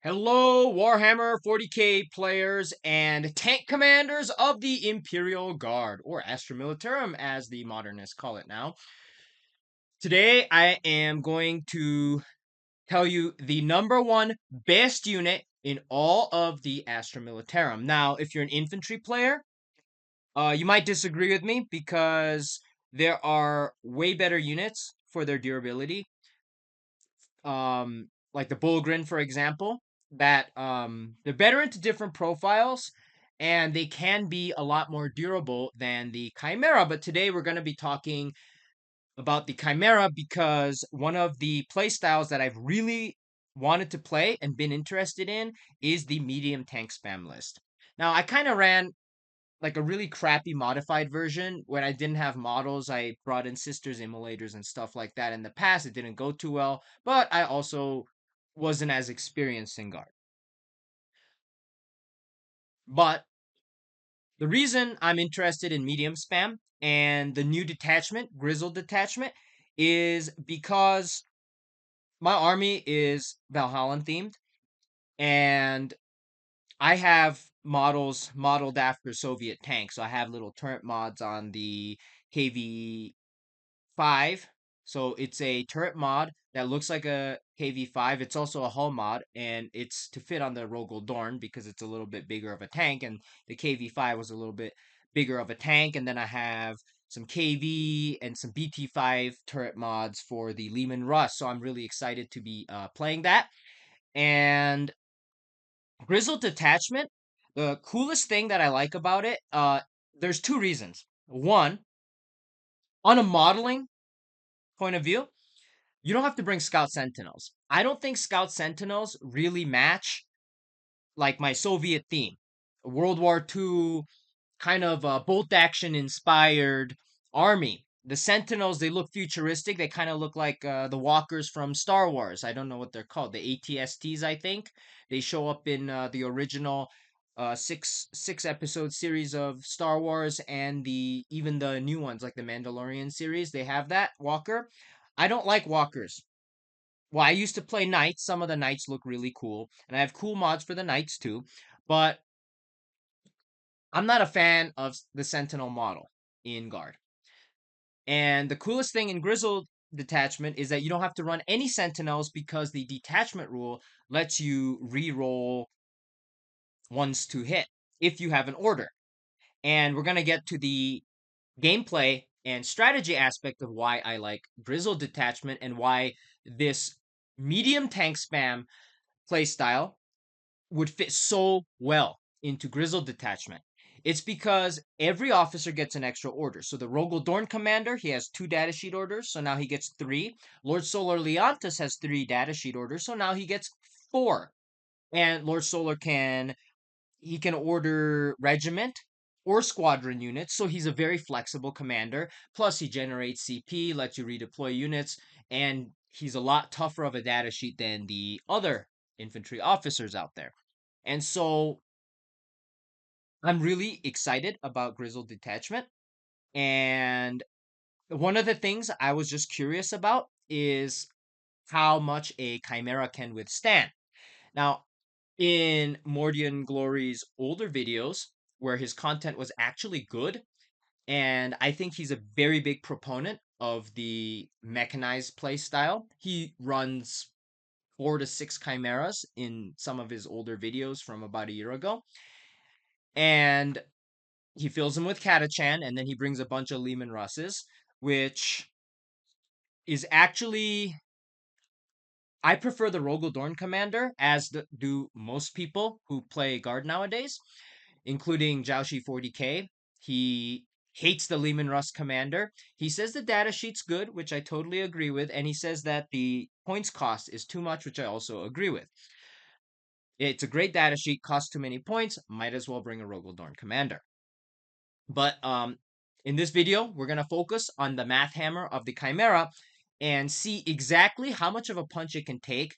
Hello, Warhammer 40k players and tank commanders of the Imperial Guard, or Astra Militarum as the modernists call it now. Today, I am going to tell you the number one best unit in all of the Astra Militarum. Now, if you're an infantry player, you might disagree with me because there are way better units for their durability. Like the Bullgrin, for example, that they're better into different profiles and they can be a lot more durable than the Chimera. But today we're going to be talking about the Chimera because one of the play styles that I've really wanted to play and been interested in is the medium tank spam list. Now, I kind of ran like a really crappy modified version when I didn't have models. I brought in sisters emulators and stuff like that in the past. It didn't go too well, but I also wasn't as experienced in guard. But the reason I'm interested in medium spam and the new detachment, grizzled detachment, is because my army is Valhallan themed and I have models modeled after Soviet tanks. So I have little turret mods on the KV5. So it's a turret mod that looks like a KV5. It's also a hull mod, and it's to fit on the Rogel Dorn because it's a little bit bigger of a tank, and the KV5 was a little bit bigger of a tank. And then I have some KV and some BT5 turret mods for the Lehman Russ. So I'm really excited to be playing that. And Grizzled Detachment, the coolest thing that I like about it, there's two reasons. One, on a modeling point of view, you don't have to bring Scout Sentinels. I don't think Scout Sentinels really match like my Soviet theme, World War II kind of bolt action inspired army. The Sentinels, they look futuristic. They kind of look like the walkers from Star Wars. I don't know what they're called. The ATSTs, I think. They show up in the original six episode series of Star Wars and the even the new ones like the Mandalorian series. They have that walker. I don't like walkers. Well, I used to play knights. Some of the knights look really cool, and I have cool mods for the knights too. But I'm not a fan of the Sentinel model in Guard. And the coolest thing in Grizzled Detachment is that you don't have to run any Sentinels because the detachment rule lets you re-roll ones to hit if you have an order. And we're going to get to the gameplay and strategy aspect of why I like Grizzled Detachment and why this medium tank spam playstyle would fit so well into Grizzled Detachment. It's because every officer gets an extra order. So the Rogel Dorn commander, he has 2 datasheet orders, so now he gets 3. Lord Solar Leontus has 3 datasheet orders, so now he gets 4. And Lord Solar can order regiment or squadron units, so he's a very flexible commander. Plus he generates CP, lets you redeploy units, and he's a lot tougher of a datasheet than the other infantry officers out there. And so I'm really excited about Grizzled Detachment. And one of the things I was just curious about is how much a Chimera can withstand. Now, in Mordian Glory's older videos, where his content was actually good, and I think he's a very big proponent of the mechanized play style. He runs 4 to 6 chimeras in some of his older videos from about a year ago. And he fills them with Catachan, and then he brings a bunch of Lehman Russes, which is actually I prefer the Rogel Dorn commander, as do most people who play guard nowadays, including Jiaoshi 40k. He hates the Lehman Russ commander. He says the data sheet's good, which I totally agree with, and he says that the points cost is too much, which I also agree with. It's a great data sheet, costs too many points, might as well bring a Rogel Dorn commander. But in this video, we're going to focus on the math hammer of the Chimera and see exactly how much of a punch it can take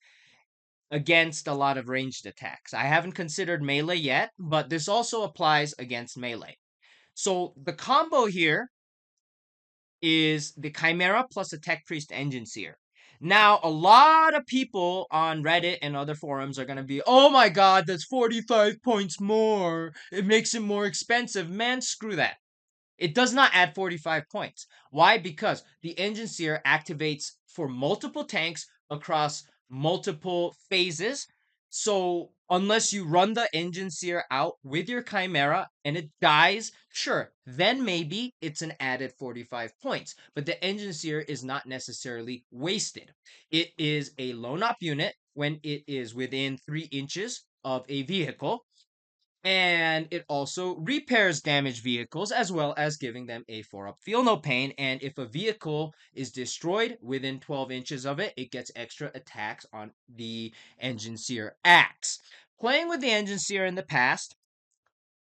against a lot of ranged attacks. I haven't considered melee yet, but this also applies against melee. So the combo here is the Chimera plus a Tech Priest Engine Seer. Now, a lot of people on Reddit and other forums are going to be, oh my god, that's 45 points more. It makes it more expensive. Man, screw that. It does not add 45 points. Why? Because the engine seer activates for multiple tanks across multiple phases. So unless you run the engine seer out with your Chimera and it dies, sure, then maybe it's an added 45 points. But the engine seer is not necessarily wasted. It is a lone op unit when it is within 3 inches of a vehicle, and it also repairs damaged vehicles as well as giving them a 4-up feel no pain. And if a vehicle is destroyed within 12 inches of it, it gets extra attacks on the engine seer axe. Playing with the engine seer in the past,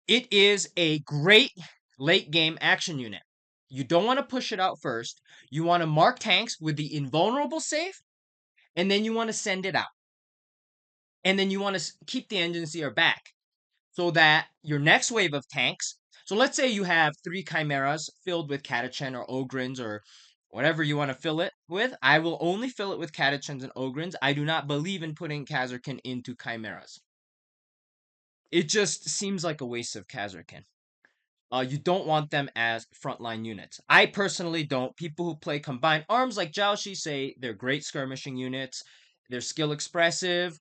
it is a great late game action unit. You don't want to push it out first. You want to mark tanks with the invulnerable safe, and then you want to send it out. And then you want to keep the engine seer back, so that your next wave of tanks, so let's say you have 3 Chimeras filled with Catachan or Ogrins or whatever you want to fill it with. I will only fill it with Catachans and Ogrins. I do not believe in putting Kazarkin into Chimeras. It just seems like a waste of Kazarkin. You don't want them as frontline units. I personally don't. People who play combined arms like Jiaoshi say they're great skirmishing units. They're skill expressive.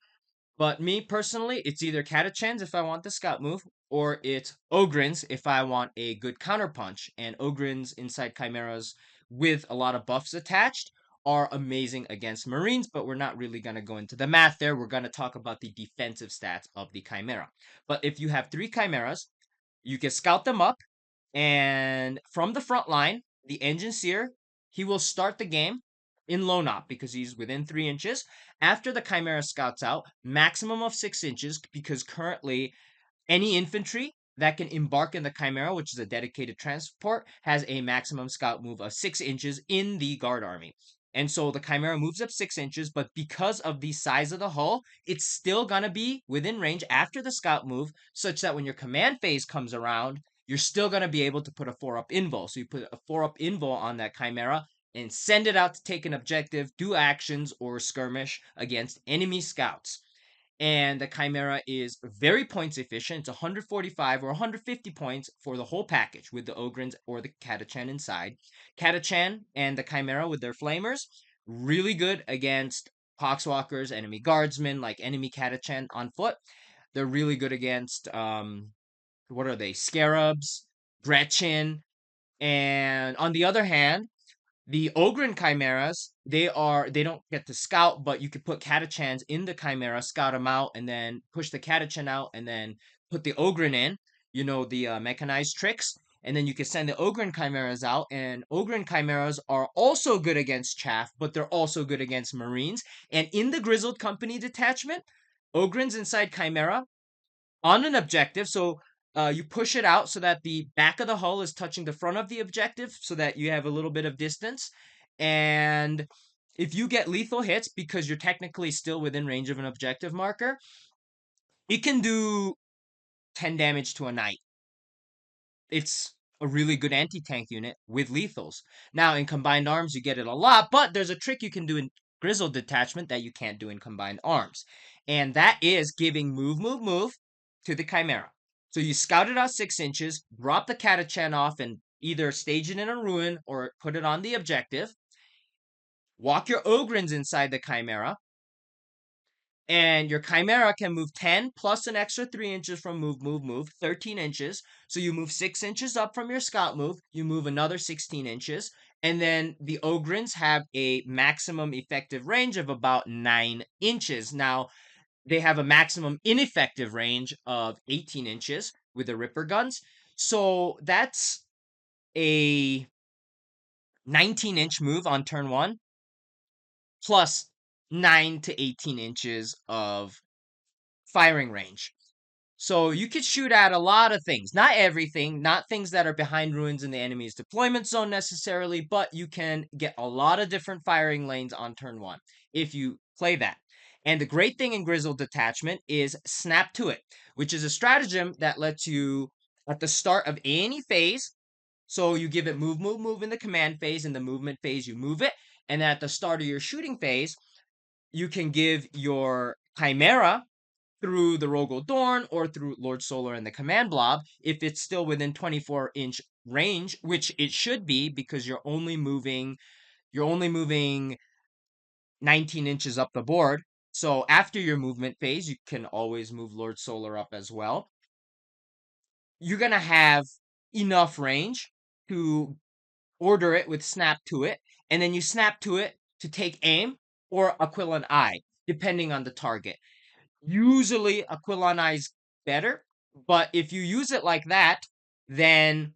But me personally, it's either Catachans if I want the scout move, or it's Ogrins if I want a good counterpunch. And Ogrins inside Chimeras with a lot of buffs attached are amazing against Marines, but we're not really going to go into the math there. We're going to talk about the defensive stats of the Chimera. But if you have 3 Chimeras, you can scout them up, and from the front line, the engine seer, he will start the game in lone op because he's within 3 inches. After the Chimera scouts out, maximum of 6 inches, because currently any infantry that can embark in the Chimera, which is a dedicated transport, has a maximum scout move of 6 inches in the guard army. And so the Chimera moves up 6 inches, but because of the size of the hull, it's still going to be within range after the scout move, such that when your command phase comes around, you're still going to be able to put a 4-up invul. So you put a 4-up invul on that Chimera and send it out to take an objective, do actions, or skirmish against enemy scouts. And the Chimera is very points efficient. It's 145 or 150 points for the whole package with the Ogrins or the Catachan inside. Catachan and the Chimera with their flamers, really good against Poxwalkers, enemy guardsmen, like enemy Catachan on foot. They're really good against, what are they? Scarabs, Gretchen. And on the other hand, the Ogren Chimeras, they don't get to scout, but you could put Catachans in the Chimera, scout them out, and then push the Catachan out, and then put the Ogren in, the mechanized tricks, and then you can send the Ogren Chimeras out, and Ogren Chimeras are also good against Chaff, but they're also good against Marines, and in the Grizzled Company detachment, Ogrens inside Chimera, on an objective. So you push it out so that the back of the hull is touching the front of the objective so that you have a little bit of distance. And if you get lethal hits because you're technically still within range of an objective marker, it can do 10 damage to a knight. It's a really good anti-tank unit with lethals. Now, in combined arms, you get it a lot, but there's a trick you can do in Grizzled Detachment that you can't do in combined arms. And that is giving move to the Chimera. So you scout it out 6 inches, drop the Catachan off, and either stage it in a ruin or put it on the objective. Walk your Ogrins inside the Chimera, and your Chimera can move 10 plus an extra 3 inches from move, 13 inches. So you move 6 inches up from your scout move, you move another 16 inches, and then the Ogrins have a maximum effective range of about 9 inches. Now, they have a maximum ineffective range of 18 inches with the Ripper guns. So that's a 19-inch move on turn 1, plus 9 to 18 inches of firing range. So you could shoot at a lot of things. Not everything, not things that are behind ruins in the enemy's deployment zone necessarily, but you can get a lot of different firing lanes on turn 1 if you play that. And the great thing in Grizzled Detachment is Snap to It, which is a stratagem that lets you, at the start of any phase, so you give it move in the command phase, in the movement phase you move it, And at the start of your shooting phase, you can give your Chimera through the Rogel Dorn or through Lord Solar and the Command Blob if it's still within 24-inch range, which it should be because you're only moving 19 inches up the board. So after your movement phase, you can always move Lord Solar up as well. You're gonna have enough range to order it with snap to it, and then you snap to it to take aim or Aquilon Eye, depending on the target. Usually Aquilon Eye is better, but if you use it like that, then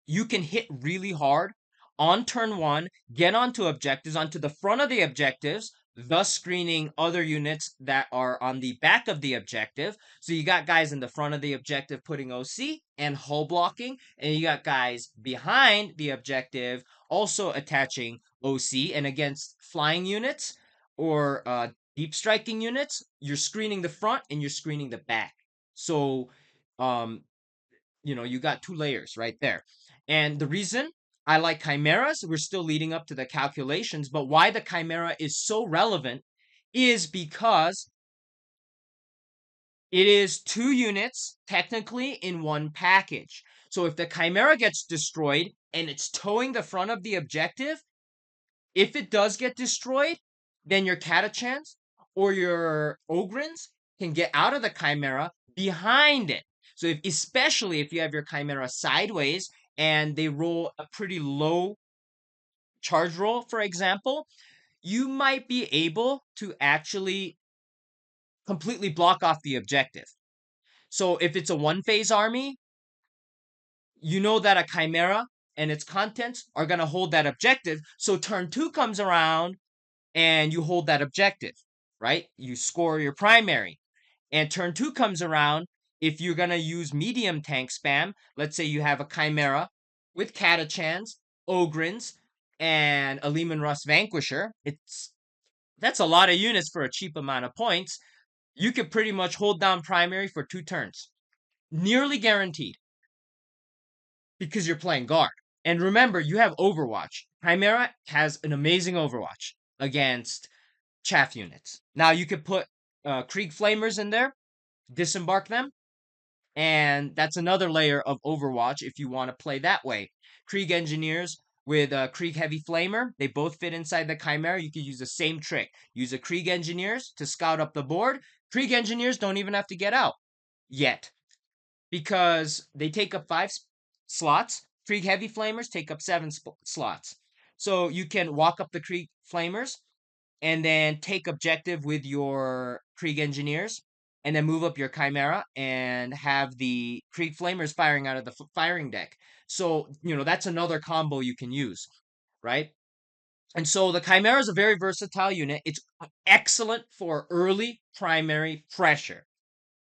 you can hit really hard on turn one, get onto objectives, onto the front of the objectives, thus screening other units that are on the back of the objective. So you got guys in the front of the objective putting OC and hull blocking, and you got guys behind the objective also attaching OC. And against flying units or deep striking units, you're screening the front and you're screening the back. So um, you got two layers right there. And the reason I like chimeras, we're still leading up to the calculations, but why the chimera is so relevant is because it is two units technically in one package. So if the chimera gets destroyed and it's towing the front of the objective, if it does get destroyed, then your Catachans or your Ogrins can get out of the Chimera behind it. So especially if you have your Chimera sideways and they roll a pretty low charge roll, for example, you might be able to actually completely block off the objective. So if it's a one phase army, you know that a Chimera and its contents are going to hold that objective. So turn two comes around and you hold that objective, right? You score your primary. And turn two comes around. If you're going to use medium tank spam, let's say you have a Chimera with Catachans, Ogrins, and a Lehman Russ Vanquisher. That's a lot of units for a cheap amount of points. You could pretty much hold down primary for 2 turns. Nearly guaranteed. Because you're playing guard. And remember, you have Overwatch. Chimera has an amazing Overwatch against chaff units. Now you could put Krieg Flamers in there, disembark them, and that's another layer of Overwatch if you want to play that way. Krieg Engineers with Krieg Heavy Flamer, they both fit inside the Chimera. You could use the same trick. Use a Krieg Engineers to scout up the board. Krieg Engineers don't even have to get out yet because they take up 5 slots. Krieg Heavy Flamers take up 7 slots. So you can walk up the Krieg Flamers and then take objective with your Krieg Engineers, and then move up your Chimera and have the Krieg Flamers firing out of the firing deck. So, that's another combo you can use, right? And so the Chimera is a very versatile unit. It's excellent for early primary pressure.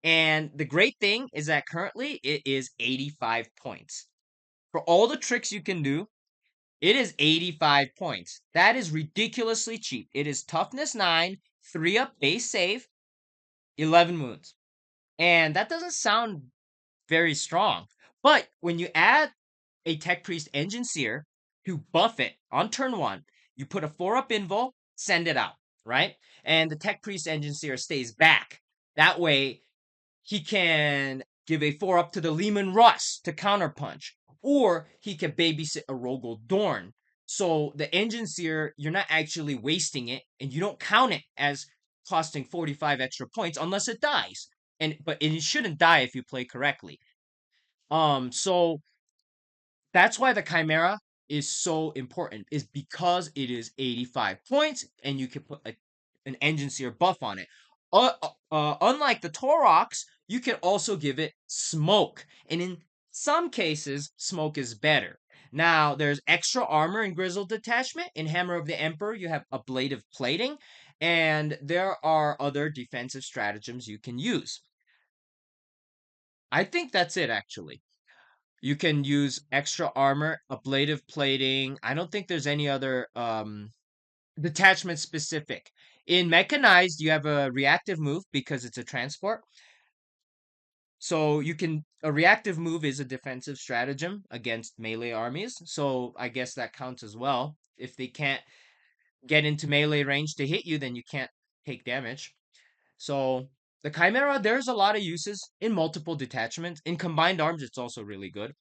And the great thing is that currently it is 85 points. For all the tricks you can do, it is 85 points. That is ridiculously cheap. It is toughness 9, 3 up base save, 11 wounds. And that doesn't sound very strong. But when you add a Tech Priest Engine Seer to buff it on turn 1, you put a 4 up invul, send it out, right? And the Tech Priest Engine Seer stays back. That way, he can give a 4 up to the Lehman Russ to counterpunch, or he can babysit a Rogel Dorn. So the Engine Seer, you're not actually wasting it, and you don't count it as costing 45 extra points unless it dies. But it shouldn't die if you play correctly. So that's why the Chimera is so important, is because it is 85 points and you can put an Engine Seer buff on it. Unlike the Taurox, you can also give it smoke. And in some cases, smoke is better. Now, there's extra armor in Grizzled Detachment. In Hammer of the Emperor, you have ablative plating. And there are other defensive stratagems you can use. I think that's it, actually. You can use extra armor, ablative plating. I don't think there's any other detachment specific. In mechanized, you have a reactive move because it's a transport. So a reactive move is a defensive stratagem against melee armies. So I guess that counts as well. If they can't get into melee range to hit you, then you can't take damage. So the Chimera, there's a lot of uses in multiple detachments. In combined arms, it's also really good.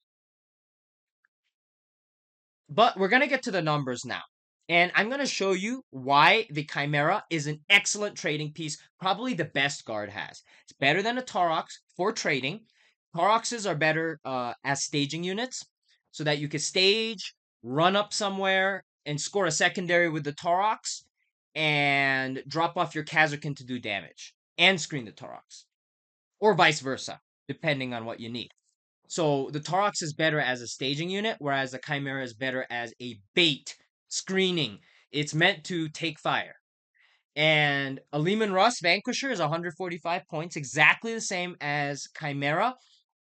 But we're going to get to the numbers now. And I'm going to show you why the Chimera is an excellent trading piece, probably the best guard has. It's better than a Taurox for trading. Tauroxes are better as staging units so that you can stage, run up somewhere, and score a secondary with the Taurox and drop off your Kazakin to do damage and screen the Taurox. Or vice versa, depending on what you need. So the Taurox is better as a staging unit, whereas the Chimera is better as a bait screening. It's meant to take fire. And a Leman Russ Vanquisher is 145 points, exactly the same as Chimera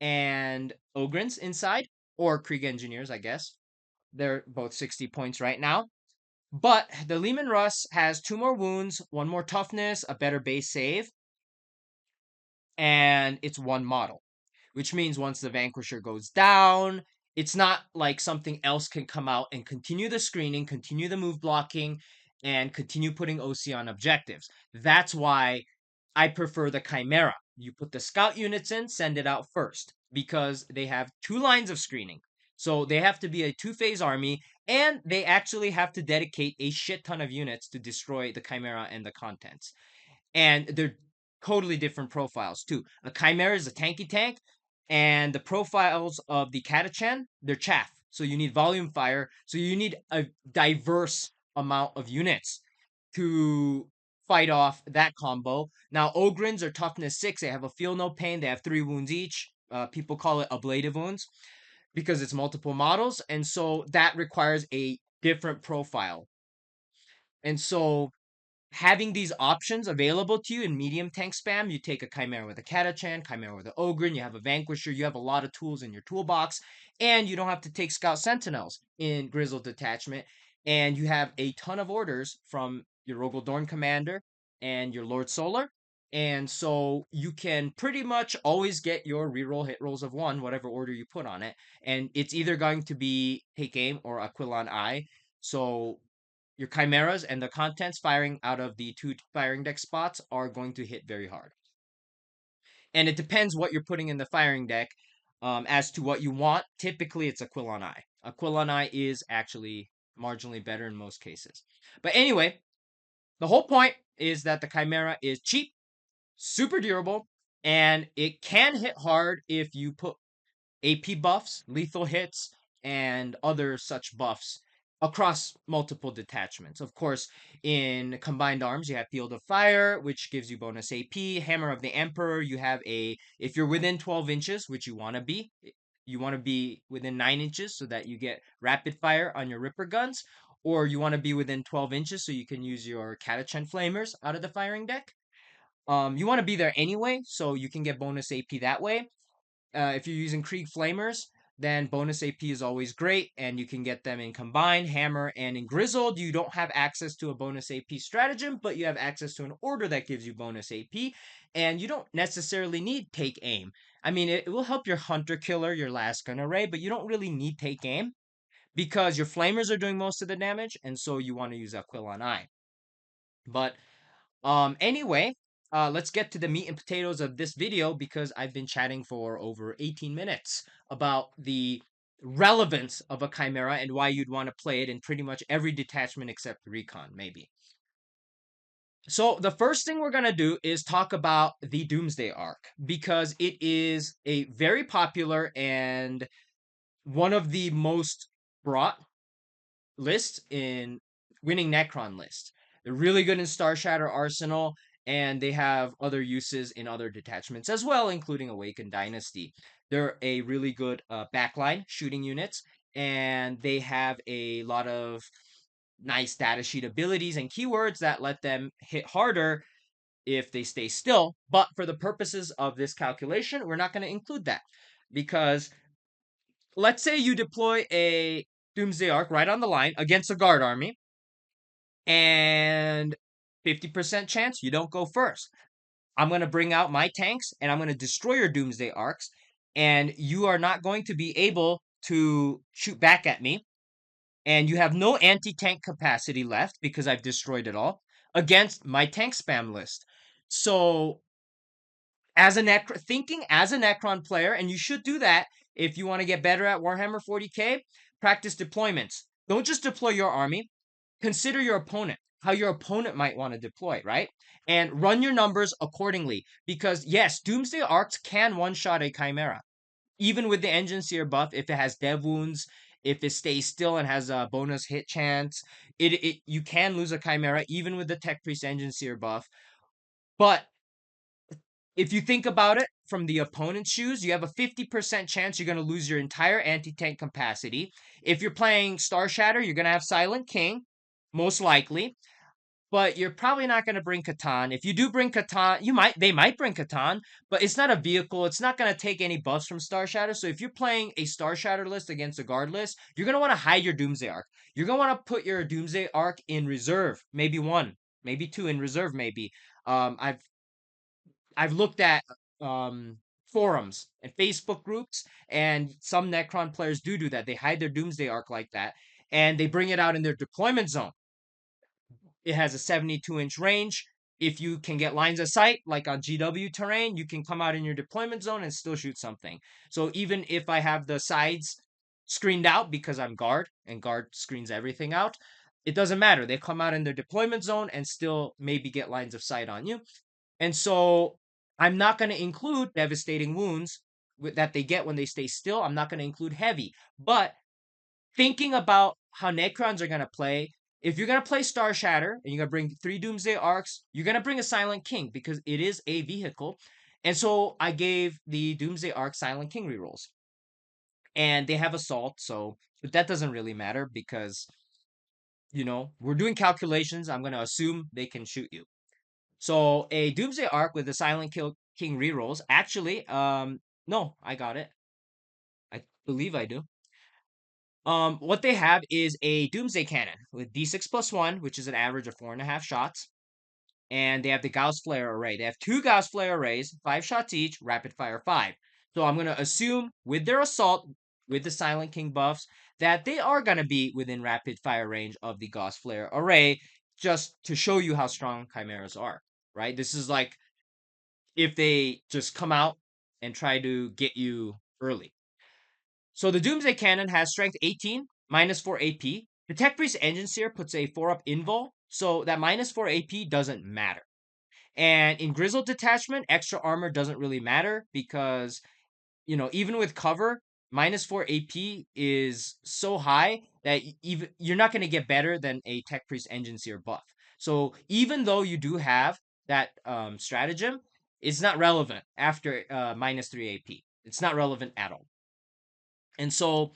and Ogrins inside, or Krieg Engineers, I guess. They're both 60 points right now. But the Leman Russ has 2 more wounds, 1 more toughness, a better base save, and it's 1 model, which means once the Vanquisher goes down, it's not like something else can come out and continue the screening, continue the move blocking, and continue putting OC on objectives. That's why I prefer the Chimera. You put the scout units in, send it out first, because they have 2 lines of screening. So they have to be a 2-phase army, and they actually have to dedicate a shit ton of units to destroy the Chimera and the contents. And they're totally different profiles too. A Chimera is a tanky tank, and the profiles of the Catachan, they're chaff. So you need volume fire. So you need a diverse amount of units to fight off that combo. Now Ogrins are toughness 6. They have a feel no pain. They have 3 wounds each. People call it ablative wounds because it's multiple models, and so that requires a different profile. And so having these options available to you in medium tank spam, you take a Chimera with a Catachan, Chimera with an Ogren, you have a Vanquisher, you have a lot of tools in your toolbox, and you don't have to take Scout Sentinels in Grizzled Detachment, and you have a ton of orders from your Rogel Dorn Commander and your Lord Solar, and so you can pretty much always get your reroll hit rolls of 1, whatever order you put on it, and it's either going to be Take Aim or Aquilon Eye, so your chimeras and the contents firing out of the 2 firing deck spots are going to hit very hard. And it depends what you're putting in the firing deck as to what you want. Typically, it's Aquilon Eye. Aquilon Eye is actually marginally better in most cases. But anyway, the whole point is that the Chimera is cheap, super durable, and it can hit hard if you put AP buffs, lethal hits, and other such buffs across multiple detachments. Of course, in combined arms, you have Field of Fire, which gives you bonus AP. Hammer of the Emperor, you have if you're within 12 inches, which you want to be within 9 inches so that you get rapid fire on your Ripper guns, or you want to be within 12 inches so you can use your Catachan Flamers out of the firing deck. You want to be there anyway, so you can get bonus AP that way. If you're using Krieg Flamers, then bonus AP is always great, and you can get them in Combined, Hammer, and in Grizzled. You don't have access to a bonus AP stratagem, but you have access to an order that gives you bonus AP, and you don't necessarily need Take Aim. I mean, it will help your Hunter Killer, your last gun array, but you don't really need Take Aim because your Flamers are doing most of the damage, and so you want to use Aquilon Eye. But anyway, let's get to the meat and potatoes of this video because I've been chatting for over 18 minutes about the relevance of a Chimera and why you'd want to play it in pretty much every detachment except Recon, maybe. So the first thing we're going to do is talk about the Doomsday Arc because it is a very popular and one of the most brought lists in winning Necron lists. They're really good in Star Shatter Arsenal, and they have other uses in other detachments as well, including Awakened Dynasty. They're a really good backline shooting units, and they have a lot of nice data sheet abilities and keywords that let them hit harder if they stay still. But for the purposes of this calculation, we're not going to include that because let's say you deploy a Doomsday Arc right on the line against a guard army, and 50% chance you don't go first. I'm going to bring out my tanks and I'm going to destroy your Doomsday Arcs, and you are not going to be able to shoot back at me and you have no anti-tank capacity left because I've destroyed it all against my tank spam list. So as a thinking as a Necron player, and you should do that if you want to get better at Warhammer 40k, practice deployments. Don't just deploy your army, consider your opponent, how your opponent might want to deploy, right? And run your numbers accordingly. Because yes, Doomsday Arcs can one-shot a Chimera. Even with the Engine Seer buff, if it has dev wounds, if it stays still and has a bonus hit chance, it you can lose a Chimera even with the Tech Priest Engine Seer buff. But if you think about it from the opponent's shoes, you have a 50% chance you're going to lose your entire anti-tank capacity. If you're playing Star Shatter, you're going to have Silent King, most likely. But you're probably not going to bring Catan. If you do bring Catan, they might bring Catan, but it's not a vehicle. It's not going to take any buffs from Star Shatter. So if you're playing a Star Shatter list against a guard list, you're going to want to hide your Doomsday Arc. You're going to want to put your Doomsday Arc in reserve, maybe one, maybe two in reserve, maybe. I've looked at forums and Facebook groups, and some Necron players do that. They hide their Doomsday Arc like that, and they bring it out in their deployment zone. It has a 72-inch range. If you can get lines of sight, like on GW terrain, you can come out in your deployment zone and still shoot something. So even if I have the sides screened out because I'm guard, and guard screens everything out, it doesn't matter. They come out in their deployment zone and still maybe get lines of sight on you. And so I'm not going to include devastating wounds that they get when they stay still. I'm not going to include heavy. But thinking about how Necrons are going to play, if you're going to play Star Shatter and you're going to bring 3 Doomsday Arcs, you're going to bring a Silent King because it is a vehicle. And so I gave the Doomsday Arc Silent King rerolls. And they have Assault, so but that doesn't really matter because, we're doing calculations. I'm going to assume they can shoot you. So a Doomsday Arc with the Silent King rerolls. Actually, no, I got it. I believe I do. What they have is a Doomsday Cannon with D6 plus 1, which is an average of 4.5 shots. And they have the Gauss Flare Array. They have 2 Gauss Flare Arrays, 5 shots each, rapid fire 5. So I'm going to assume with their Assault, with the Silent King buffs, that they are going to be within rapid fire range of the Gauss Flare Array, just to show you how strong Chimeras are, right? This is like if they just come out and try to get you early. So the Doomsday Cannon has strength 18, minus 4 AP. The Tech Priest Engine Seer puts a 4-up invul, so that minus 4 AP doesn't matter. And in Grizzled Detachment, extra armor doesn't really matter because, even with cover, minus 4 AP is so high that even you're not going to get better than a Tech Priest Engine Seer buff. So even though you do have that stratagem, it's not relevant after minus 3 AP. It's not relevant at all. And so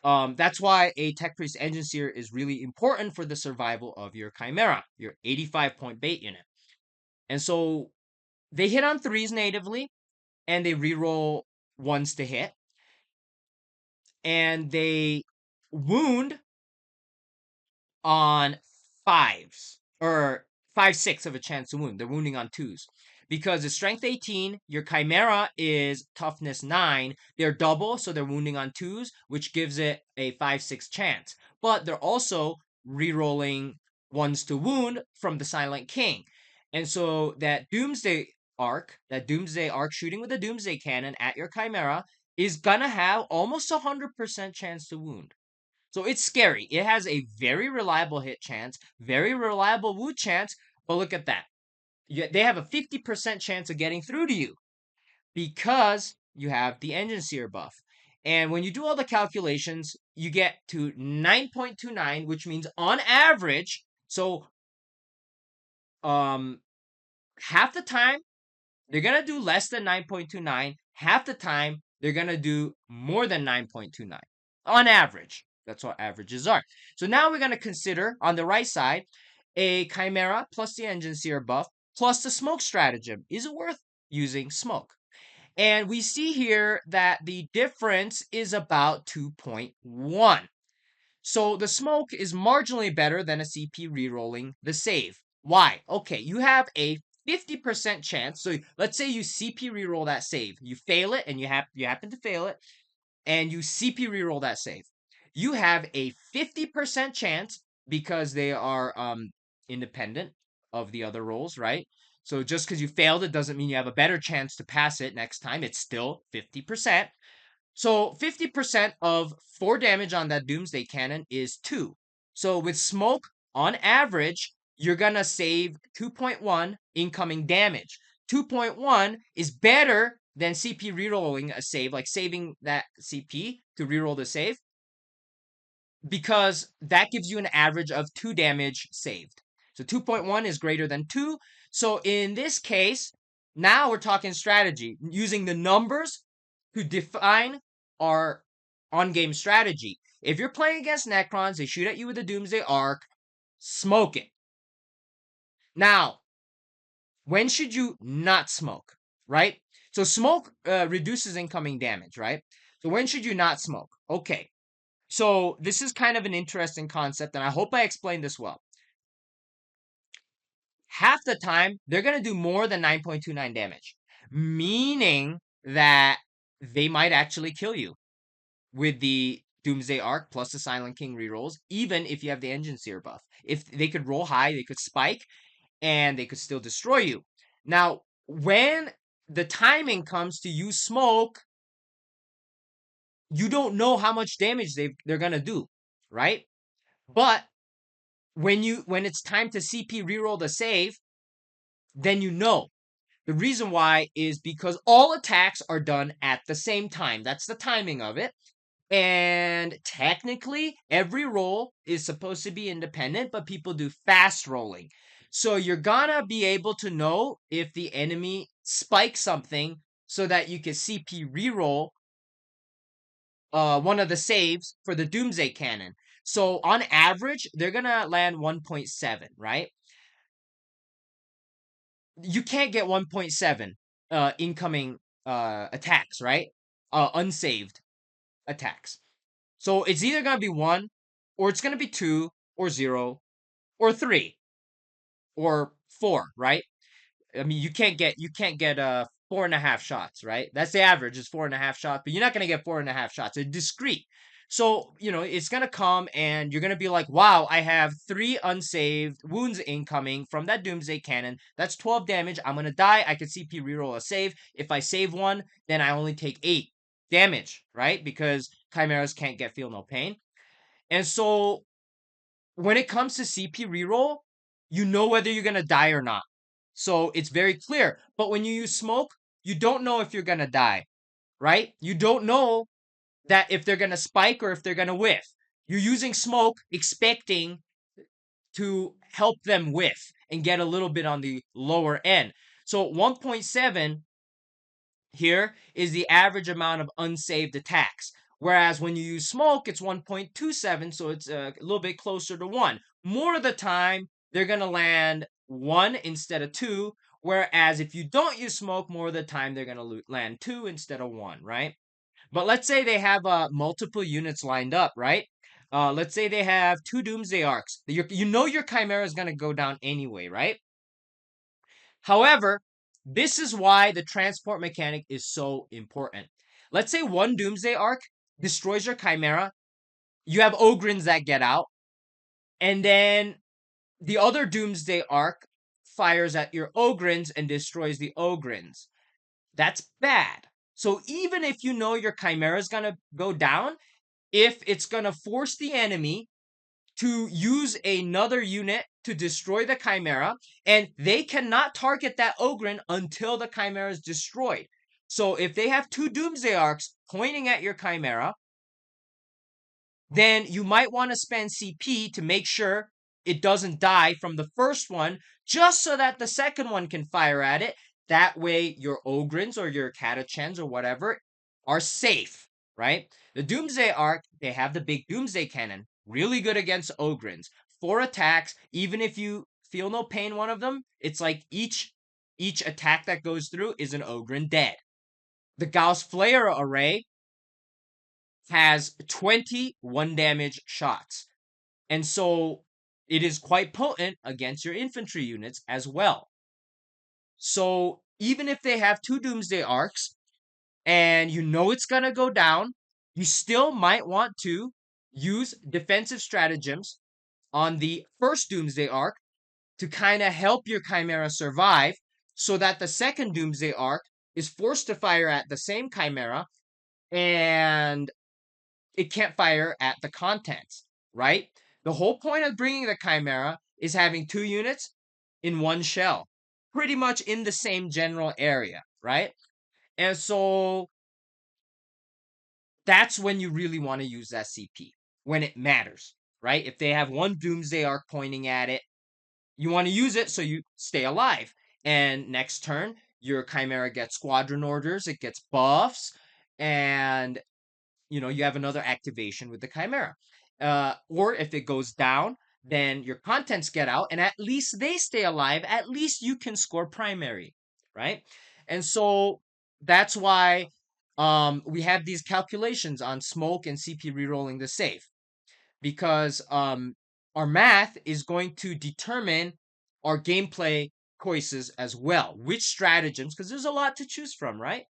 that's why a Tech Priest Engine Seer is really important for the survival of your Chimera, your 85-point bait unit. And so they hit on 3s natively, and they reroll 1s to hit. And they wound on 5s, or 5/6 of a chance to wound. They're wounding on 2s. Because it's strength 18, your Chimera is toughness 9. They're double, so they're wounding on 2s, which gives it a 5/6 chance. But they're also rerolling 1s to wound from the Silent King. And so that Doomsday Arc shooting with the Doomsday Cannon at your Chimera is gonna have almost 100% chance to wound. So it's scary. It has a very reliable hit chance, very reliable wound chance, but look at that. They have a 50% chance of getting through to you because you have the Engine Seer buff. And when you do all the calculations, you get to 9.29, which means on average, so half the time they're going to do less than 9.29, half the time they're going to do more than 9.29 on average. That's what averages are. So now we're going to consider on the right side a Chimera plus the Engine Seer buff plus the smoke stratagem. Is it worth using smoke? And we see here that the difference is about 2.1. So the smoke is marginally better than a CP rerolling the save. Why? Okay, you have a 50% chance. So let's say you CP reroll that save. You fail it, and you happen to fail it, and you CP reroll that save. you have a 50% chance because they are independent of the other rolls, right? So just because you failed it doesn't mean you have a better chance to pass it next time. It's still 50%. So 50% of 4 damage on that Doomsday Cannon is 2. So with Smoke, on average, you're going to save 2.1 incoming damage. 2.1 is better than CP rerolling a save, like saving that CP to reroll the save, because that gives you an average of 2 damage saved. So 2.1 is greater than 2. So in this case, now we're talking strategy, using the numbers to define our on-game strategy. If you're playing against Necrons, they shoot at you with a Doomsday Arc, smoke it. Now, when should you not smoke, right? So smoke reduces incoming damage, right? So when should you not smoke? Okay, so this is kind of an interesting concept, and I hope I explained this well. Half the time, they're going to do more than 9.29 damage, meaning that they might actually kill you with the Doomsday Arc plus the Silent King rerolls, even if you have the Engine Seer buff. If they could roll high, they could spike, and they could still destroy you. Now, when the timing comes to use smoke, you don't know how much damage they're going to do, right? But when it's time to CP reroll the save, then you know. The reason why is because all attacks are done at the same time. That's the timing of it. And technically, every roll is supposed to be independent, but people do fast rolling. So you're gonna be able to know if the enemy spikes something so that you can CP reroll one of the saves for the Doomsday Cannon. So on average, they're gonna land 1.7, right? You can't get 1.7 incoming attacks, right? Unsaved attacks. So it's either gonna be 1, or it's gonna be 2, or 0, or 3, or 4, right? I mean, you can't get 4.5 shots, right? That's the average is 4.5 shots, but you're not gonna get 4.5 shots. It's discrete. So, it's gonna come and you're gonna be like, wow, I have 3 unsaved wounds incoming from that Doomsday Cannon. That's 12 damage. I'm gonna die. I can CP reroll a save. If I save one, then I only take 8 damage, right? Because Chimeras can't get feel no pain. And so when it comes to CP reroll, you know whether you're gonna die or not. So it's very clear. But when you use smoke, you don't know if you're gonna die, right? You don't know that if they're gonna spike or if they're gonna whiff. You're using smoke expecting to help them whiff and get a little bit on the lower end. So 1.7 here is the average amount of unsaved attacks. Whereas when you use smoke, it's 1.27, so it's a little bit closer to 1. More of the time, they're going to land 1 instead of 2. Whereas if you don't use smoke, more of the time, they're going to land 2 instead of 1, right? But let's say they have multiple units lined up, right? Let's say they have 2 Doomsday Arcs. You know your Chimera is going to go down anyway, right? However, this is why the transport mechanic is so important. Let's say one Doomsday Arc destroys your Chimera. You have Ogryns that get out. And then the other Doomsday Arc fires at your Ogryns and destroys the Ogryns. That's bad. So even if you know your Chimera is going to go down, if it's going to force the enemy to use another unit to destroy the Chimera, and they cannot target that Ogryn until the Chimera is destroyed. So if they have 2 Doomsday Arcs pointing at your Chimera, then you might want to spend CP to make sure it doesn't die from the first one, just so that the second one can fire at it. That way your Ogryns or your Catachans or whatever are safe, right? The Doomsday Arc, they have the big Doomsday Cannon. Really good against Ogryns. 4 attacks, even if you feel no pain one of them, it's like each attack that goes through is an Ogryn dead. The Gauss Flare array has 21 damage shots. And so it is quite potent against your infantry units as well. So even if they have 2 Doomsday Arcs and you know it's going to go down, you still might want to use defensive stratagems on the first Doomsday arc to kind of help your Chimera survive so that the second Doomsday arc is forced to fire at the same Chimera and it can't fire at the contents, right? The whole point of bringing the Chimera is having 2 units in one shell, pretty much in the same general area, right? And so that's when you really want to use that CP, when it matters, right? If they have one Doomsday arc pointing at it, you want to use it so you stay alive. And next turn, your Chimera gets squadron orders, it gets buffs, and you have another activation with the Chimera. Or if it goes down, then your contents get out, and at least they stay alive. At least you can score primary, right? And so that's why we have these calculations on smoke and CP rerolling the safe because our math is going to determine our gameplay choices as well. Which stratagems, because there's a lot to choose from, right?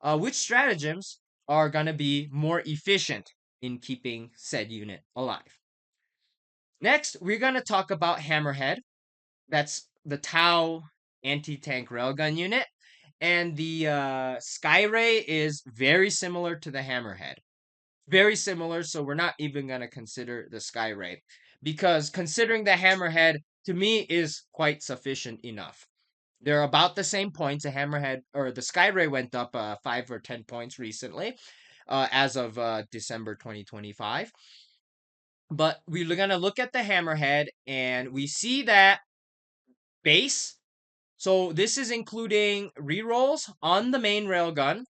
Which stratagems are going to be more efficient in keeping said unit alive. Next, we're going to talk about Hammerhead. That's the Tau anti-tank railgun unit. And the Skyray is very similar to the Hammerhead. Very similar, so we're not even going to consider the Skyray. Because considering the Hammerhead, to me, is quite sufficient enough. They're about the same points. The Hammerhead or the Skyray went up 5 or 10 points recently, as of December 2025. But we're gonna look at the Hammerhead, and we see that base. So this is including rerolls on the main railgun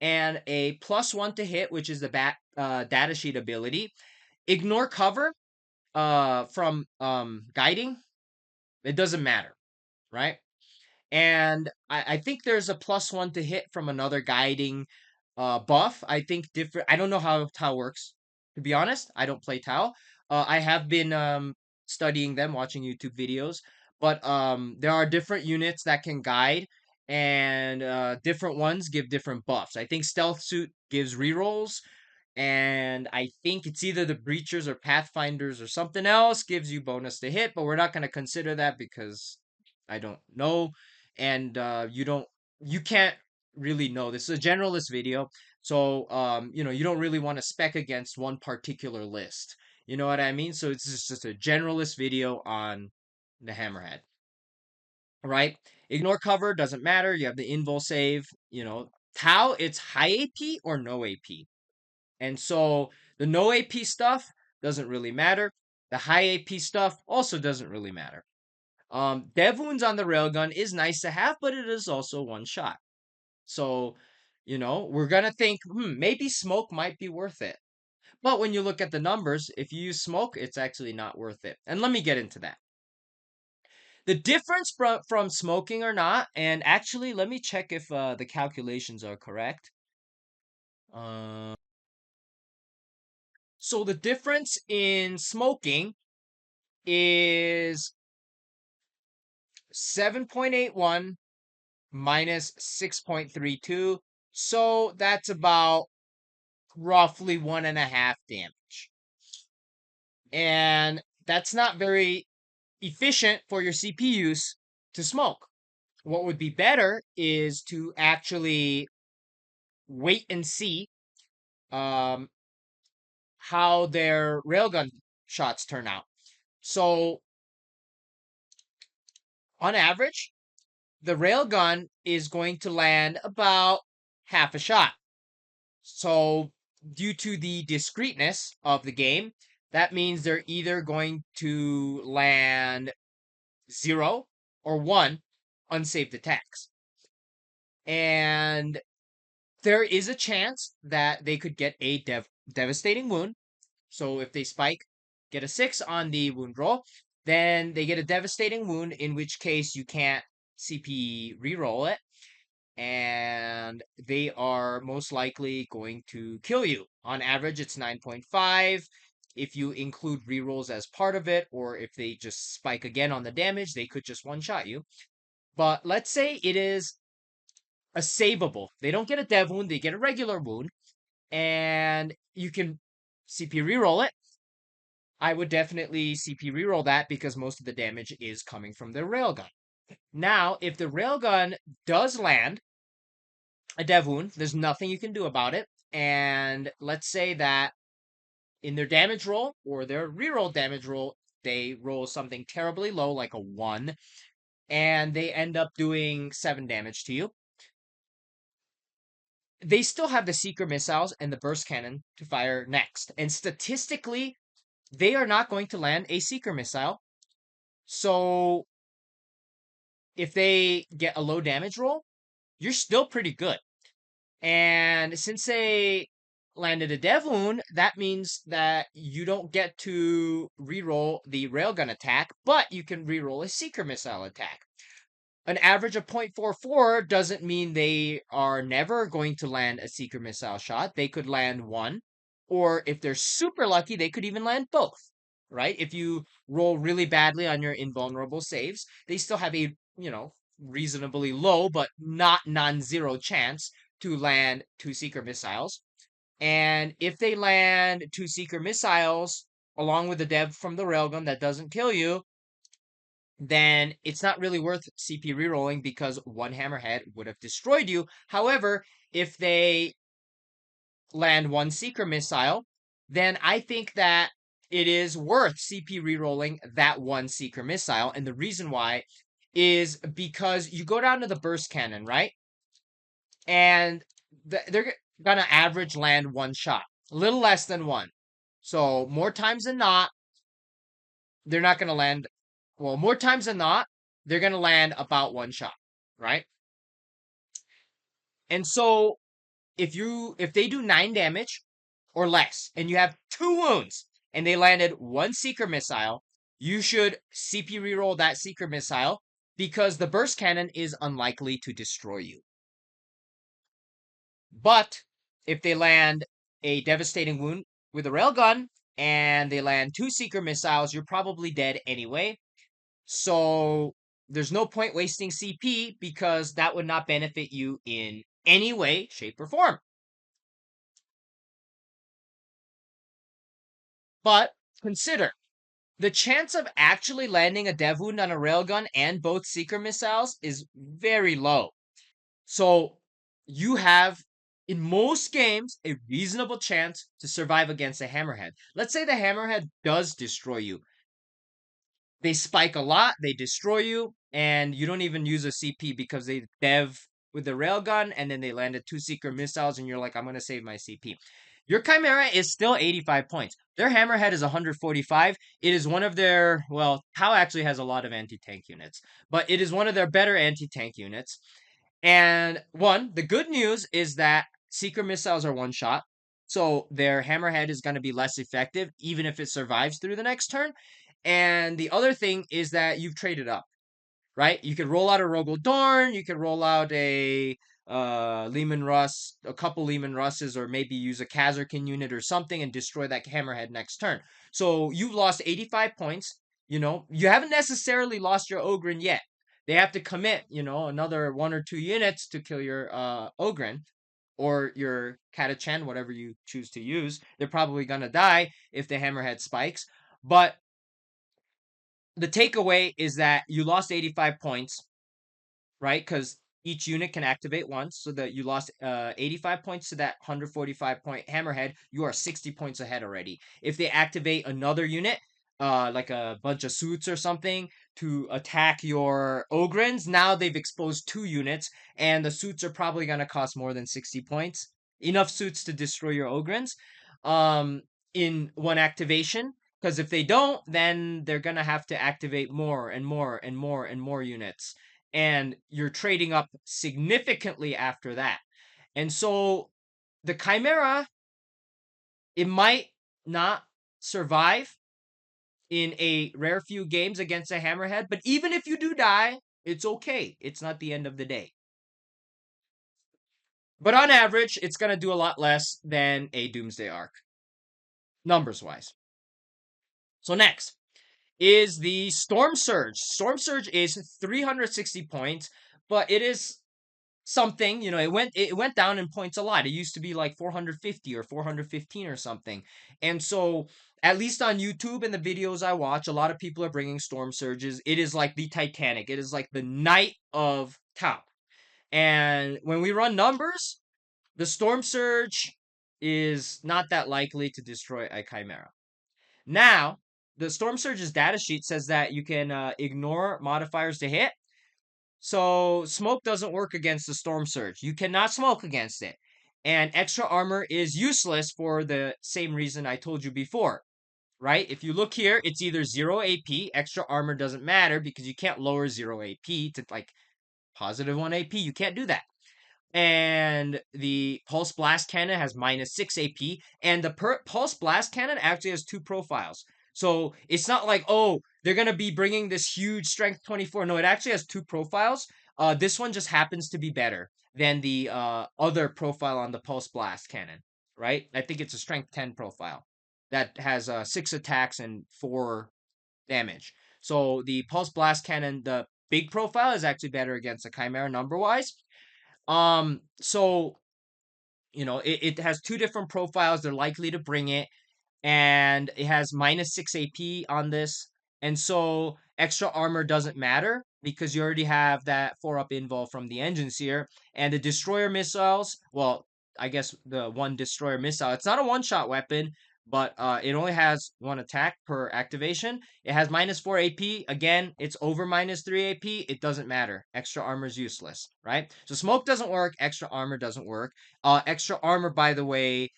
and a +1 to hit, which is the datasheet ability. Ignore cover from guiding. It doesn't matter, right? And I think there's a +1 to hit from another guiding buff. I think different. I don't know how Tau works. To be honest, I don't play Tau. I have been studying them, watching YouTube videos, but there are different units that can guide, and different ones give different buffs. I think Stealth Suit gives rerolls, and I think it's either the Breachers or Pathfinders or something else gives you bonus to hit, but we're not going to consider that because I don't know, and you can't really know. This is a generalist video, so you don't really want to spec against one particular list. You know what I mean? So it's just a generalist video on the Hammerhead, right? Ignore cover doesn't matter. You have the invul save. Tau, it's high AP or no AP. And so the no AP stuff doesn't really matter. The high AP stuff also doesn't really matter. Dev wounds on the railgun is nice to have, but it is also one shot. So, we're gonna think, maybe smoke might be worth it. But when you look at the numbers, if you use smoke, it's actually not worth it. And let me get into that. The difference from smoking or not, and actually, let me check if the calculations are correct. So the difference in smoking is 7.81 minus 6.32. So that's about roughly 1.5 damage. And that's not very efficient for your CP use to smoke. What would be better is to actually wait and see um, how their railgun shots turn out. So, on average, the railgun is going to land about half a shot. So, due to the discreteness of the game, that means they're either going to land 0 or 1 unsaved attacks. And there is a chance that they could get a devastating wound. So if they spike, get a 6 on the wound roll, then they get a devastating wound, in which case you can't CP reroll it, and they are most likely going to kill you. On average, it's 9.5. If you include rerolls as part of it, or if they just spike again on the damage, they could just one-shot you. But let's say it is a savable. They don't get a dev wound, they get a regular wound, and you can CP reroll it. I would definitely CP reroll that because most of the damage is coming from the railgun. Now, if the railgun does land a dev wound, there's nothing you can do about it. And let's say that in their damage roll or their reroll damage roll, they roll something terribly low, like a 1, and they end up doing 7 damage to you. They still have the seeker missiles and the burst cannon to fire next. And statistically, they are not going to land a seeker missile. So if they get a low damage roll, you're still pretty good. And since they landed a dev wound, that means that you don't get to reroll the railgun attack, but you can reroll a seeker missile attack. An average of 0.44 doesn't mean they are never going to land a seeker missile shot. They could land one, or if they're super lucky, they could even land both, right? If you roll really badly on your invulnerable saves, they still have a, reasonably low, but not non-zero chance to land 2 seeker missiles. And if they land 2 seeker missiles along with the dev from the railgun that doesn't kill you, then it's not really worth CP rerolling because one hammerhead would have destroyed you. However, if they land 1 seeker missile, then I think that it is worth CP rerolling that 1 seeker missile. And the reason why is because you go down to the burst cannon, right? And they're gonna average land 1 shot, a little less than 1. So more times than not, they're not gonna land. Well, more times than not, they're gonna land about 1 shot, right? And so if they do 9 damage or less, and you have 2 wounds, and they landed 1 seeker missile, you should CP reroll that seeker missile because the burst cannon is unlikely to destroy you. But if they land a devastating wound with a railgun and they land 2 seeker missiles, you're probably dead anyway. So there's no point wasting CP because that would not benefit you in any way, shape, or form. But consider the chance of actually landing a dev wound on a railgun and both seeker missiles is very low. So you have, in most games, a reasonable chance to survive against a hammerhead. Let's say the hammerhead does destroy you. They spike a lot, they destroy you, and you don't even use a CP because they dev with the railgun and then they landed 2 seeker missiles and you're like, I'm going to save my CP. Your Chimera is still 85 points. Their hammerhead is 145. It is one of their, well, Tau actually has a lot of anti-tank units, but it is one of their better anti-tank units. And the good news is that seeker missiles are 1 shot. So their hammerhead is going to be less effective, even if it survives through the next turn. And the other thing is that you've traded up, right? You could roll out a Rogel Dorn, you could roll out a Lehman Russ, a couple Lehman Russes, or maybe use a Kazarkin unit or something and destroy that hammerhead next turn. So you've lost 85 points. You haven't necessarily lost your Ogren yet. They have to commit, another 1 or 2 units to kill your Ogren or your Katachan, whatever you choose to use. They're probably gonna die if the hammerhead spikes. But the takeaway is that you lost 85 points, right? Because each unit can activate once, so that you lost 85 points to that 145 point hammerhead. You are 60 points ahead already. If they activate another unit, like a bunch of suits or something, to attack your Ogrens, now they've exposed 2 units, and the suits are probably going to cost more than 60 points. Enough suits to destroy your Ogrens in one activation. Because if they don't, then they're going to have to activate more and more and more and more units. And you're trading up significantly after that. And so the Chimera, it might not survive in a rare few games against a hammerhead, but even if you do die, it's okay. It's not the end of the day. But on average, it's going to do a lot less than a Doomsday Arc, numbers wise. So next is the Storm Surge. Storm Surge is 360 points, but it is something. It went down in points a lot. It used to be like 450 or 415 or something. And so at least on YouTube and the videos I watch, a lot of people are bringing storm surges. It is like the Titanic. It is like the night of Tau. And when we run numbers, the storm surge is not that likely to destroy a Chimera. Now, the storm surge's data sheet says that you can ignore modifiers to hit. So smoke doesn't work against the storm surge. You cannot smoke against it. And extra armor is useless for the same reason I told you before, right? If you look here, it's either 0 AP, extra armor doesn't matter because you can't lower 0 AP to like positive 1 AP. You can't do that. And the Pulse Blast Cannon has -6 AP, and the Pulse Blast Cannon actually has two profiles. So it's not like, oh, they're gonna be bringing this huge Strength 24. No, it actually has two profiles. This one just happens to be better than the other profile on the Pulse Blast Cannon, right? I think it's a Strength 10 profile that has 6 attacks and 4 damage. So the Pulse Blast Cannon, the big profile, is actually better against the Chimera number wise. So it has two different profiles. They're likely to bring it, and it has -6 AP on this. And so extra armor doesn't matter because you already have that 4-up invul from the engine seer. And the destroyer missiles, well, I guess the one destroyer missile, it's not a one-shot weapon, but it only has one attack per activation. It has -4 AP. Again, it's over -3 AP. It doesn't matter. Extra armor is useless, right? So smoke doesn't work. Extra armor doesn't work. Extra armor, by the way,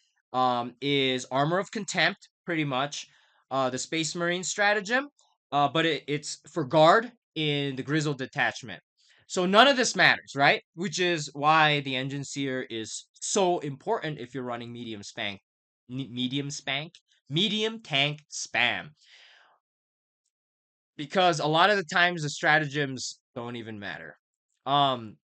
is Armor of Contempt, pretty much, the Space Marine stratagem, but it's for guard in the Grizzled Detachment. So none of this matters, right? Which is why the Engine Seer is so important if you're running medium tank spam, because a lot of the times the stratagems don't even matter. Um,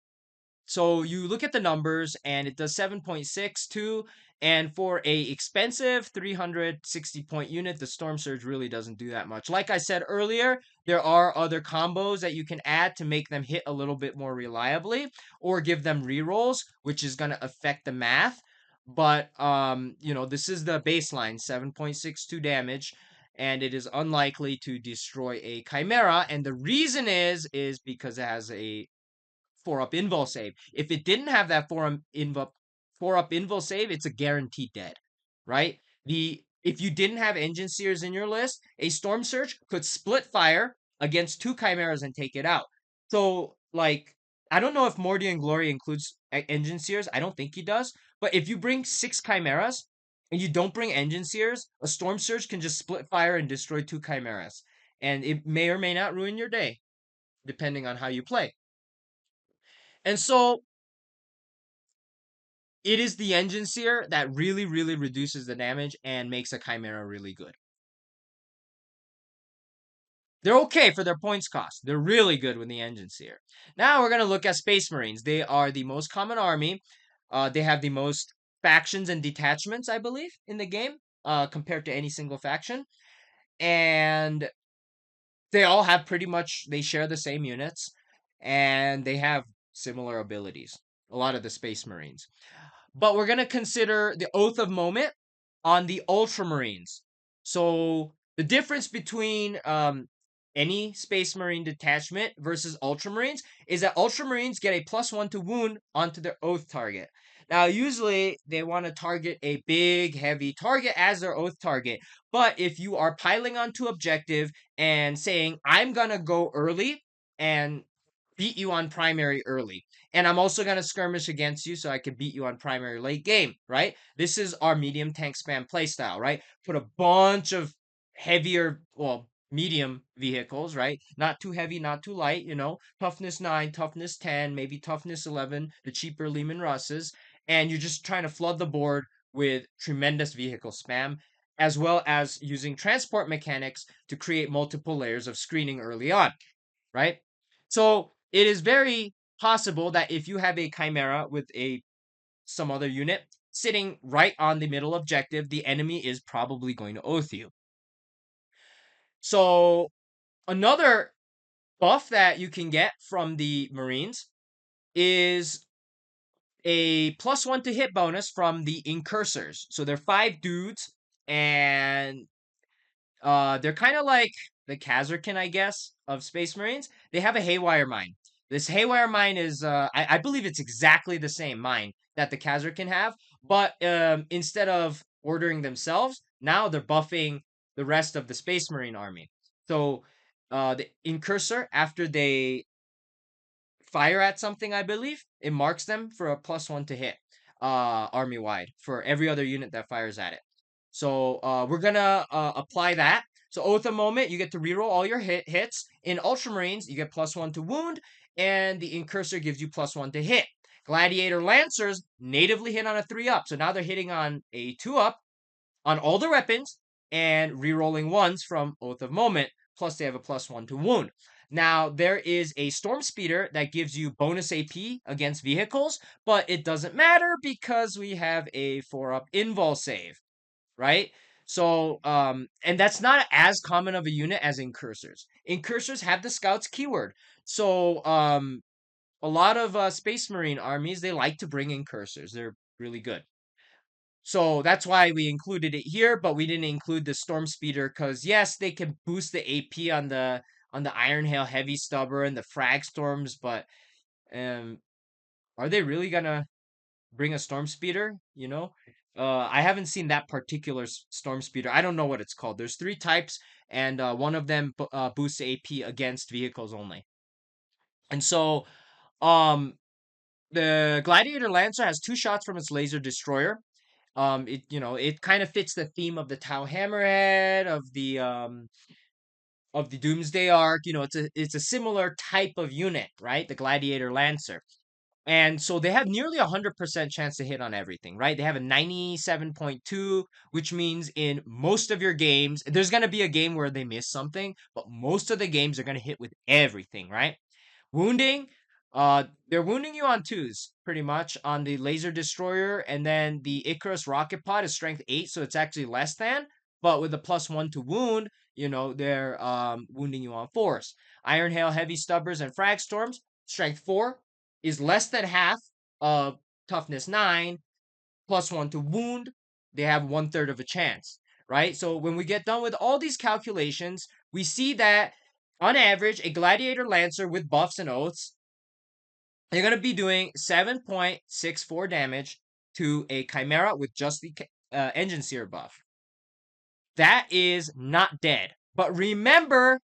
so you look at the numbers and it does 7.62, and for a expensive 360 point unit, the Storm Surge really doesn't do that much. Like I said earlier, there are other combos that you can add to make them hit a little bit more reliably or give them rerolls, which is going to affect the math. But this is the baseline, 7.62 damage, and it is unlikely to destroy a Chimera, and the reason is because it has a 4-up invul save. If it didn't have that 4-up invul save, it's a guaranteed dead, right? If you didn't have engine seers in your list, a storm surge could split fire against 2 chimeras and take it out. So like, I don't know if Morty and Glory includes engine seers. I don't think he does. But if you bring 6 chimeras and you don't bring engine seers, a storm surge can just split fire and destroy 2 chimeras, and it may or may not ruin your day depending on how you play. And so it is the engine seer that really, really reduces the damage and makes a Chimera really good. They're okay for their points cost. They're really good with the engine seer. Now we're going to look at Space Marines. They are the most common army. They have the most factions and detachments, I believe, in the game, compared to any single faction. And they all have they share the same units, and they have similar abilities. A lot of the Space Marines. But we're going to consider the Oath of Moment on the Ultramarines. So the difference between any Space Marine detachment versus Ultramarines is that Ultramarines get a +1 to wound onto their Oath target. Now, usually they want to target a big, heavy target as their Oath target. But if you are piling onto objective and saying, I'm going to go early and beat you on primary early, and I'm also going to skirmish against you so I can beat you on primary late game, right? This is our medium tank spam playstyle, right? Put a bunch of heavier, well, medium vehicles, right? Not too heavy, not too light, toughness 9, toughness 10, maybe toughness 11, the cheaper Lehman Russes, and you're just trying to flood the board with tremendous vehicle spam, as well as using transport mechanics to create multiple layers of screening early on, right? So it is very possible that if you have a Chimera with some other unit sitting right on the middle objective, the enemy is probably going to oath you. So another buff that you can get from the Marines is a +1 to hit bonus from the incursors. So they're 5 dudes, and they're kind of like the Kazarkin, I guess, of Space Marines. They have a Haywire Mine. This Haywire Mine is, I believe it's exactly the same mine that the Kazarkin have, but instead of ordering themselves, now they're buffing the rest of the Space Marine army. So the Incursor, after they fire at something, I believe, it marks them for a +1 to hit army wide for every other unit that fires at it. So we're gonna apply that. So Oath of Moment, you get to reroll all your hits. In Ultramarines, you get +1 to wound, and the Incursor gives you +1 to hit. Gladiator Lancers natively hit on a 3-up, so now they're hitting on a 2-up on all the weapons and rerolling ones from Oath of Moment, plus they have a +1 to wound. Now, there is a Storm Speeder that gives you bonus AP against vehicles, but it doesn't matter because we have a 4-up invul save, right? So, and that's not as common of a unit as Incursors. Incursors have the Scouts keyword. So, a lot of Space Marine armies, they like to bring Incursors. They're really good. So that's why we included it here, but we didn't include the Storm Speeder because yes, they can boost the AP on the Iron Hail Heavy Stubber and the Frag Storms, but um, are they really gonna bring a Storm Speeder? You know, I haven't seen that particular Storm Speeder. I don't know what it's called. There's 3 types, and one of them boosts AP against vehicles only. And so, um, the Gladiator Lancer has 2 shots from its laser destroyer. It kind of fits the theme of the Tau Hammerhead of the Doomsday Arc. It's a similar type of unit, right? The Gladiator Lancer. And so they have nearly 100% chance to hit on everything, right? They have a 97.2, which means in most of your games, there's going to be a game where they miss something, but most of the games are going to hit with everything, right? Wounding, they're wounding you on 2s, pretty much, on the Laser Destroyer, and then the Icarus Rocket Pod is strength 8, so it's actually less than, but with a +1 to wound, they're wounding you on 4s. Iron Hail Heavy Stubbers and Frag Storms, strength 4, is less than half of toughness 9, +1 to wound, they have 1/3 of a chance, right? So when we get done with all these calculations, we see that on average, a Gladiator Lancer with buffs and oaths, they're going to be doing 7.64 damage to a Chimera with just the Engine Seer buff. That is not dead. But remember,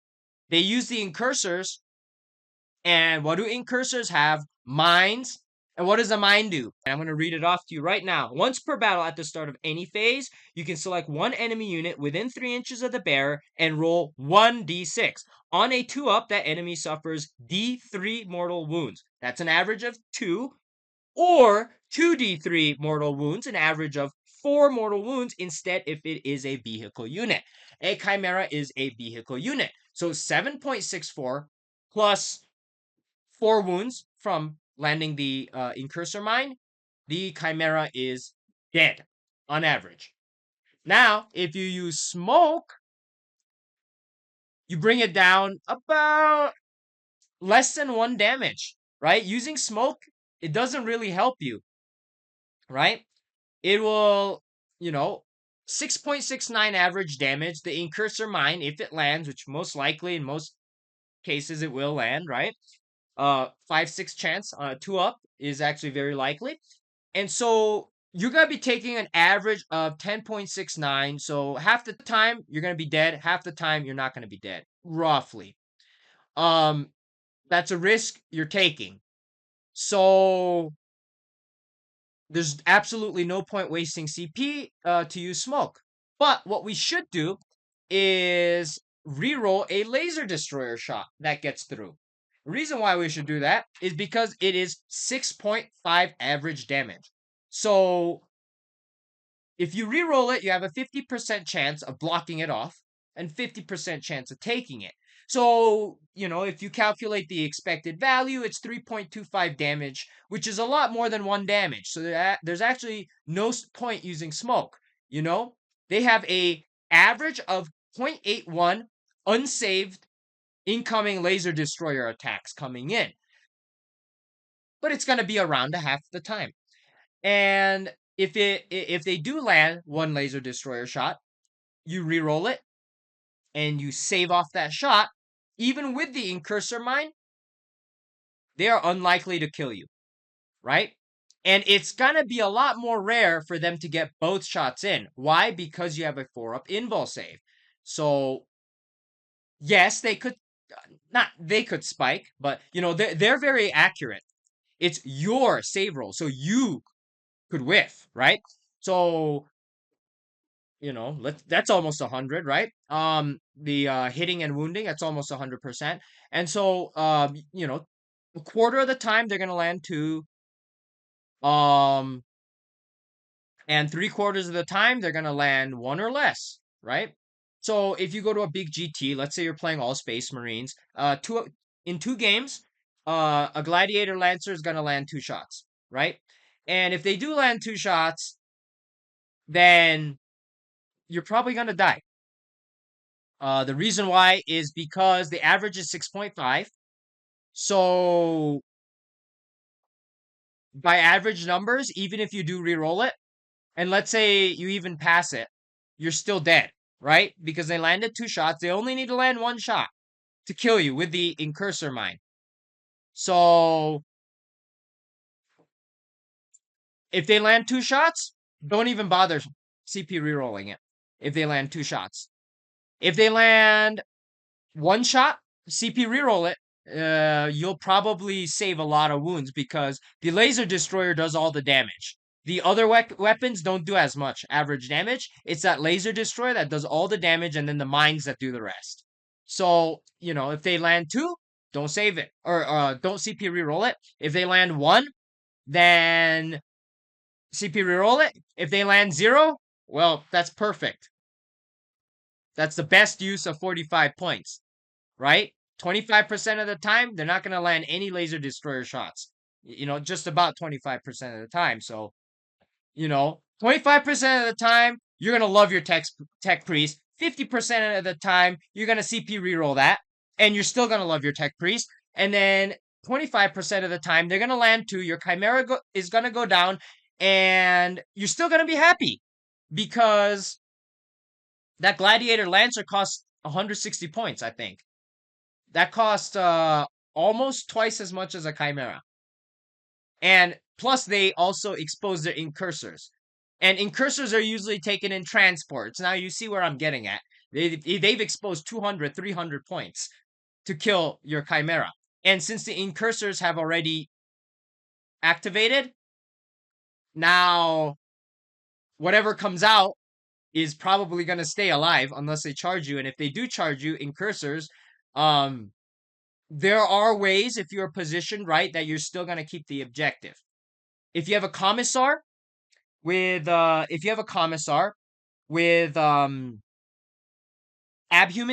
they use the Incursors. And what do Incursors have? Mines. And what does a mine do? And I'm going to read it off to you right now. Once per battle at the start of any phase, you can select one enemy unit within 3 inches of the bearer and roll 1d6. On a 2-up, that enemy suffers d3 mortal wounds. That's an average of 2. Or 2d3 mortal wounds, an average of 4 mortal wounds instead if it is a vehicle unit. A Chimera is a vehicle unit. So 7.64 plus 4 wounds from landing the Incursor Mine, the Chimera is dead on average. Now, if you use Smoke, you bring it down about less than 1 damage, right? Using Smoke, it doesn't really help you, right? It will, 6.69 average damage. The Incursor Mine, if it lands, which most likely in most cases it will land, right? 5-6 chance 2-up is actually very likely. And so you're going to be taking an average of 10.69. So half the time you're going to be dead, half the time you're not going to be dead, roughly. That's a risk you're taking. So there's absolutely no point wasting CP to use Smoke. But what we should do is reroll a Laser Destroyer shot that gets through. The reason why we should do that is because it is 6.5 average damage. So if you reroll it, you have a 50% chance of blocking it off and 50% chance of taking it. So, if you calculate the expected value, it's 3.25 damage, which is a lot more than 1 damage. So there's actually no point using Smoke. They have a average of 0.81 unsaved incoming Laser Destroyer attacks coming in. But it's going to be around a half the time. And if they do land one laser destroyer shot, you re-roll it and you save off that shot. Even with the incursor mine, they are unlikely to kill you, right? And it's gonna be a lot more rare for them to get both shots in. Why? Because you have a 4-up invul save. So yes, they could not they could spike, but they're very accurate. It's your save roll, so you could whiff, right? So that's almost 100, right? The hitting and wounding, that's almost 100%. And so a quarter of the time they're gonna land two, um, and 3/4 of the time they're gonna land one or less, right? So if you go to a big GT, let's say you're playing all Space Marines, in 2 games, a Gladiator Lancer is gonna land 2 shots, right? And if they do land 2 shots, then you're probably gonna die. The reason why is because the average is 6.5. So by average numbers, even if you do re-roll it, and let's say you even pass it, you're still dead, right? Because they landed 2 shots. They only need to land 1 shot to kill you with the incursor mine. So if they land 2 shots, don't even bother CP re-rolling it. If they land 2 shots. If they land 1 shot, CP reroll it. You'll probably save a lot of wounds because the laser destroyer does all the damage. The other weapons don't do as much average damage. It's that laser destroyer that does all the damage, and then the mines that do the rest. So if they land 2, don't save it, or don't CP reroll it. If they land 1, then CP reroll it. If they land 0, well, that's perfect. That's the best use of 45 points, right? 25% of the time, they're not going to land any laser destroyer shots. Just about 25% of the time. So, 25% of the time, you're going to love your tech priest. 50% of the time, you're going to CP reroll that, and you're still going to love your tech priest. And then 25% of the time, they're going to land 2. Your Chimera is going to go down, and you're still going to be happy because that Gladiator Lancer costs 160 points, I think. That cost almost twice as much as a Chimera. And plus, they also expose their incursors. And incursors are usually taken in transports. Now, you see where I'm getting at. They've exposed 200, 300 points to kill your Chimera. And since the incursors have already activated, now whatever comes out is probably going to stay alive unless they charge you. And if they do charge you, incursors, there are ways, if you're positioned right, that you're still going to keep the objective. If you have a commissar with abhuman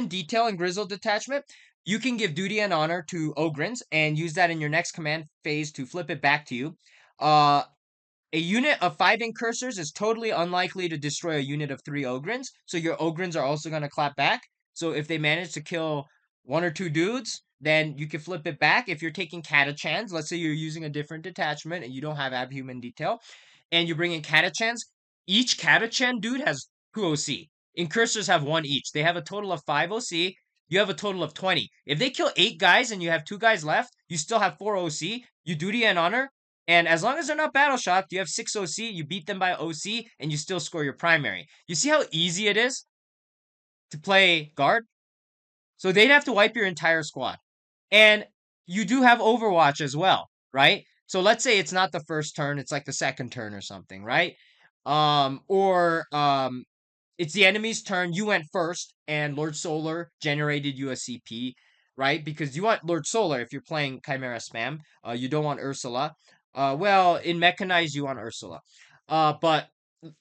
detail and grizzled detachment, you can give duty and honor to Ogrins and use that in your next command phase to flip it back to you. A unit of 5 incursors is totally unlikely to destroy a unit of 3 Ogrins, so your Ogrins are also going to clap back. So if they manage to kill 1 or 2 dudes, then you can flip it back. If you're taking Catachans, let's say you're using a different detachment and you don't have abhuman detail, and you bring in Catachans, each Catachan dude has 2 OC. Incursors have 1 each. They have a total of 5 OC. You have a total of 20. If they kill 8 guys and you have 2 guys left, you still have 4 OC. You duty and honor, and as long as they're not battle shocked, you have 6 OC, you beat them by OC, and you still score your primary. You see how easy it is to play guard? So they'd have to wipe your entire squad. And you do have Overwatch as well, right? So let's say it's not the first turn, it's like the second turn or something, right? Or it's the enemy's turn, you went first, and Lord Solar generated you a CP, right? Because you want Lord Solar if you're playing Chimera Spam. You don't want Ursula. Well, in Mechanized, you want Ursula. But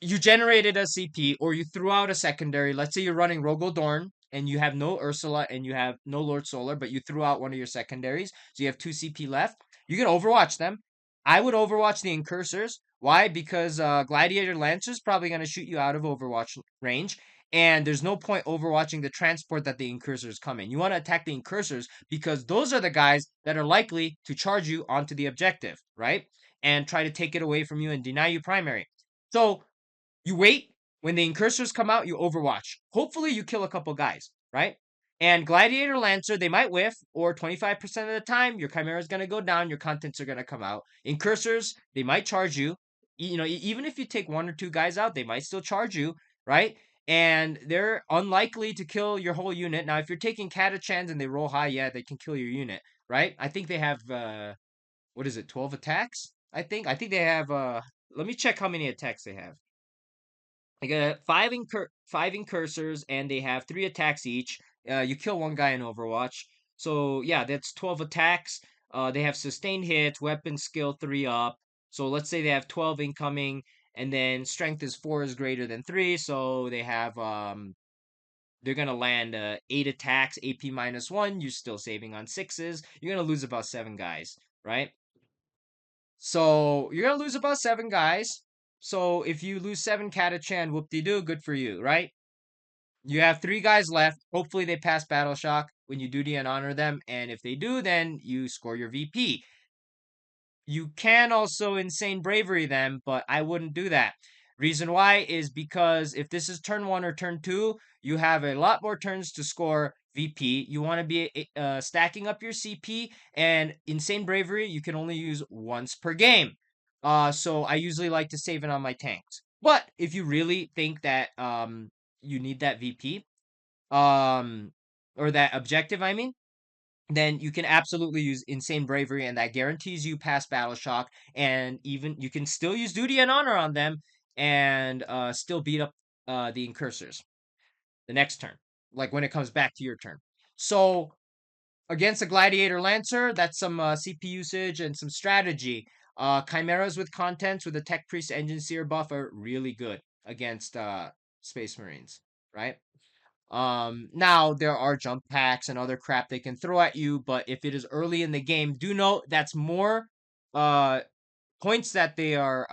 you generated a CP, or you threw out a secondary. Let's say you're running Rogodorn, and you have no Ursula, and you have no Lord Solar, but you threw out one of your secondaries, so you have 2 CP left. You can Overwatch them. I would Overwatch the Incursors. Why? Because Gladiator Lancer is probably going to shoot you out of Overwatch range, and there's no point overwatching the transport that the Incursors come in. You want to attack the Incursors because those are the guys that are likely to charge you onto the objective, right? and try to take it away from you and deny you primary. So you wait. When the incursors come out, you overwatch. Hopefully you kill a couple guys, right? And Gladiator Lancer, they might whiff, or 25% of the time, your Chimera is going to go down, your contents are going to come out. Incursors, they might charge you. Even if you take one or two guys out, they might still charge you, right? And they're unlikely to kill your whole unit. Now, if you're taking Catachans and they roll high, yeah, they can kill your unit, right? I think they have, what is it, 12 attacks? I think they have, let me check how many attacks they have. I got five incursors, and they have 3 attacks each. You kill one guy in Overwatch. So yeah, that's 12 attacks. They have sustained hits, weapon skill 3 up. So let's say they have 12 incoming, and then strength is 4 is greater than 3. So they have they're gonna land 8 attacks, AP -1. You're still saving on sixes. You're gonna lose about 7 guys, right? So you're gonna lose about 7 guys. So if you lose 7 Catachan, whoop-de-doo, good for you, right? You have 3 guys left. Hopefully they pass Battle Shock when you duty and honor them. And if they do, then you score your VP. You can also insane bravery them, but I wouldn't do that. Reason why is because if this is turn 1 or turn 2, you have a lot more turns to score VP. You want to be stacking up your CP, and insane bravery you can only use once per game. So I usually like to save it on my tanks. But if you really think that you need that VP, um or that objective, I mean, then you can absolutely use insane bravery, and that guarantees you pass battle shock, and even you can still use duty and honor on them, and still beat up the incursors the next turn, like when it comes back to your turn. So against a gladiator lancer, that's some CP usage and some strategy. Chimeras with contents with a tech priest engine seer buff are really good against space marines, right? Now there are jump packs and other crap they can throw at you, but if it is early in the game, do note that's uh points that they are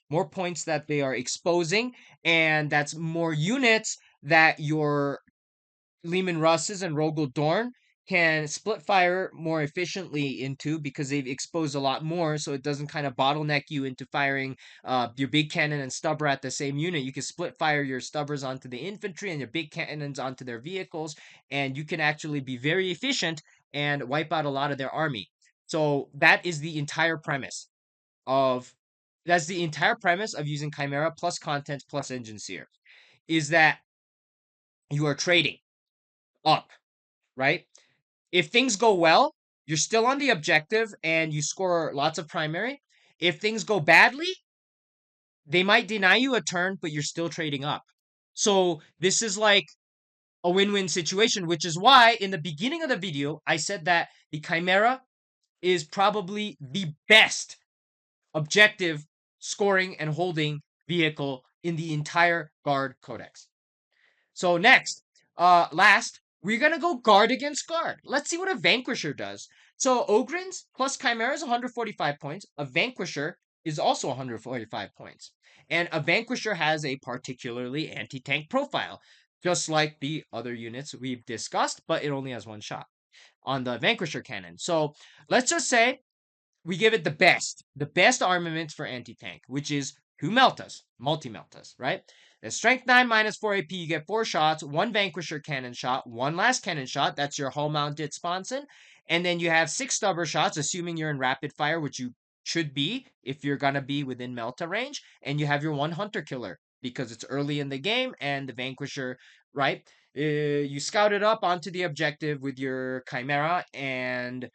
more points that they are exposing, and that's more units that your Lehman Russes and Rogel Dorn can split fire more efficiently into, because they've exposed a lot more, so it doesn't kind of bottleneck you into firing your big cannon and stubber at the same unit. You can split fire your stubbers onto the infantry and your big cannons onto their vehicles, and you can actually be very efficient and wipe out a lot of their army. So that's the entire premise of using Chimera plus contents plus engine seer, is that you are trading up, right? If things go well, you're still on the objective and you score lots of primary. If things go badly, they might deny you a turn, but you're still trading up. So this is like a win-win situation, which is why in the beginning of the video, I said that the Chimera is probably the best objective scoring and holding vehicle in the entire Guard Codex. So next, last, we're gonna go guard against guard. Let's see what a Vanquisher does. So Ogryns plus Chimera is 145 points. A Vanquisher is also 145 points. And a Vanquisher has a particularly anti-tank profile, just like the other units we've discussed, but it only has one shot on the Vanquisher cannon. So let's just say we give it the best armaments for anti-tank, which is 2 Meltas, multi-Meltas, right? The strength 9 -4 AP, you get 4 shots, 1 Vanquisher cannon shot, 1 last cannon shot, that's your hull mounted sponson, and then you have 6 stubber shots, assuming you're in rapid fire, which you should be if you're gonna be within Melta range, and you have your 1 hunter killer, because it's early in the game, and the Vanquisher, right? You scout it up onto the objective with your Chimera, and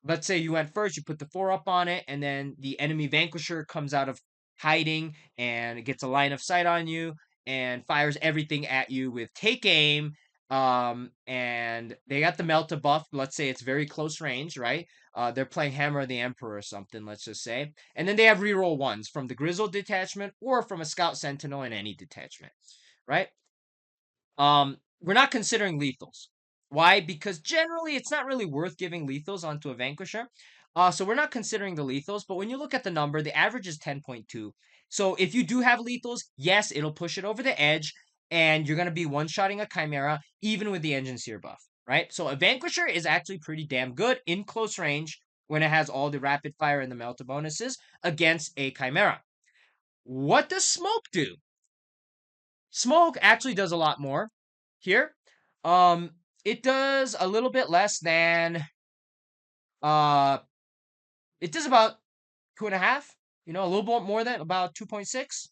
let's say you went first, you put the 4 up on it, and then the enemy Vanquisher comes out of hiding and gets a line of sight on you and fires everything at you with take aim. And they got the Melta buff. Let's say it's very close range, right? They're playing Hammer of the Emperor or something, let's just say. And then they have reroll 1s from the Grizzle detachment or from a Scout Sentinel in any detachment, right? We're not considering lethals. Why? Because generally it's not really worth giving lethals onto a Vanquisher. So we're not considering the lethals, but when you look at the number, the average is 10.2. So if you do have lethals, yes, it'll push it over the edge, and you're going to be one-shotting a Chimera, even with the Engine Seer buff, right? So a Vanquisher is actually pretty damn good in close range when it has all the rapid fire and the melta bonuses against a Chimera. What does smoke do? Smoke actually does a lot more here. Um, it does a little bit less than uh it does about 2.5, a little bit more than about 2.6,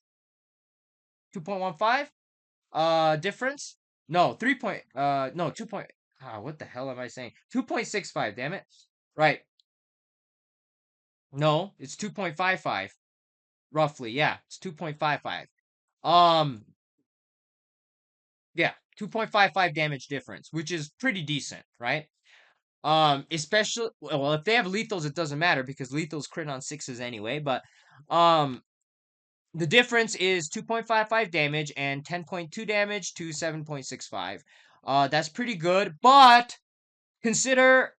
2.15 difference. No, 3 point no 2 point what the hell am I saying? 2.65, damn it. Right. No, it's 2.55 roughly. Yeah, it's 2.55. Um yeah, 2.55 damage difference, which is pretty decent, right? Especially, well, if they have lethals, it doesn't matter because lethals crit on sixes anyway. But um, the difference is 2.55 damage and 10.2 damage to 7.65. That's pretty good. But consider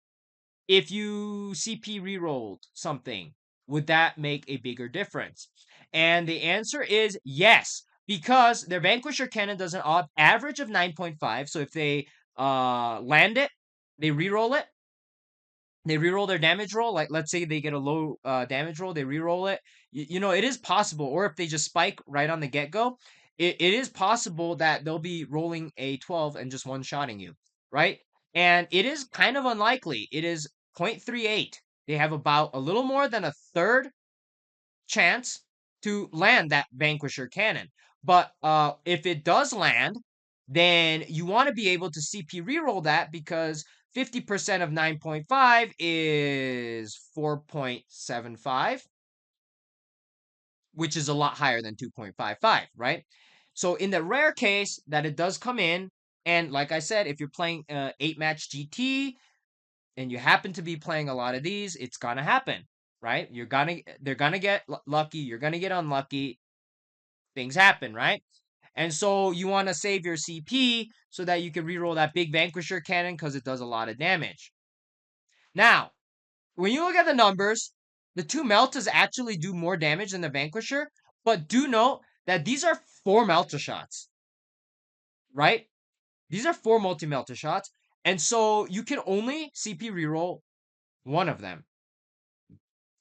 if you CP rerolled something, would that make a bigger difference? And the answer is yes, because their Vanquisher cannon does an average of 9.5. So if they land it, they reroll it, they reroll their damage roll. Like, let's say they get a low damage roll, they reroll it. It is possible, or if they just spike right on the get go, it is possible that they'll be rolling a 12 and just one shotting you, right? And it is kind of unlikely. It is 0.38. They have about a little more than a third chance to land that Vanquisher cannon. But if it does land, then you want to be able to CP reroll that because 50% of 9.5 is 4.75, which is a lot higher than 2.55, right? So in the rare case that it does come in, and like I said, if you're playing 8-match GT and you happen to be playing a lot of these, it's gonna happen, right? They're gonna get lucky, you're gonna get unlucky, things happen, right? And so you want to save your CP so that you can reroll that big Vanquisher cannon because it does a lot of damage. Now, when you look at the numbers, the two Meltas actually do more damage than the Vanquisher, but do note that these are 4 Melta shots, right? These are 4 multi-Melta shots, and so you can only CP reroll one of them.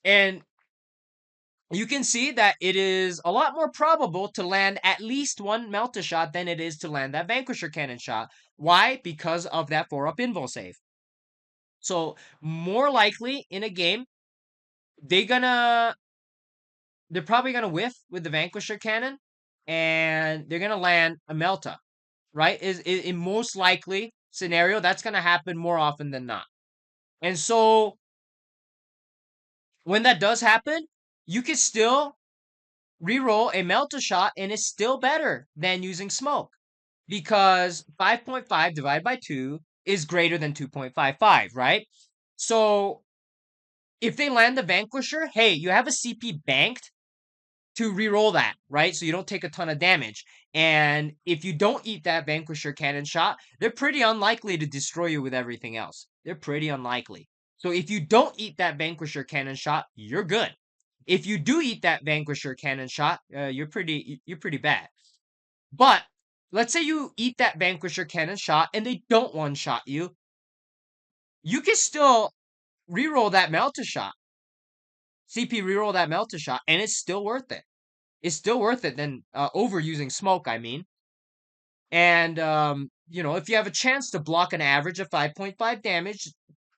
And you can see that it is a lot more probable to land at least one Melta shot than it is to land that Vanquisher cannon shot. Why? Because of that 4-up invul save. So more likely in a game, they gonna they're probably gonna whiff with the Vanquisher cannon, and they're gonna land a Melta. Right? Is in most likely scenario that's gonna happen more often than not. And so when that does happen, you can still reroll a Melta shot and it's still better than using smoke because 5.5 divided by 2 is greater than 2.55, right? So if they land the Vanquisher, hey, you have a CP banked to reroll that, right? So you don't take a ton of damage. And if you don't eat that Vanquisher cannon shot, they're pretty unlikely to destroy you with everything else. They're pretty unlikely. So if you don't eat that Vanquisher cannon shot, you're good. If you do eat that Vanquisher cannon shot, you're pretty bad. But let's say you eat that Vanquisher cannon shot and they don't one-shot you, you can still reroll that Melta shot. CP reroll that Melta shot, and it's still worth it. It's still worth it than overusing smoke, I mean. And if you have a chance to block an average of 5.5 damage,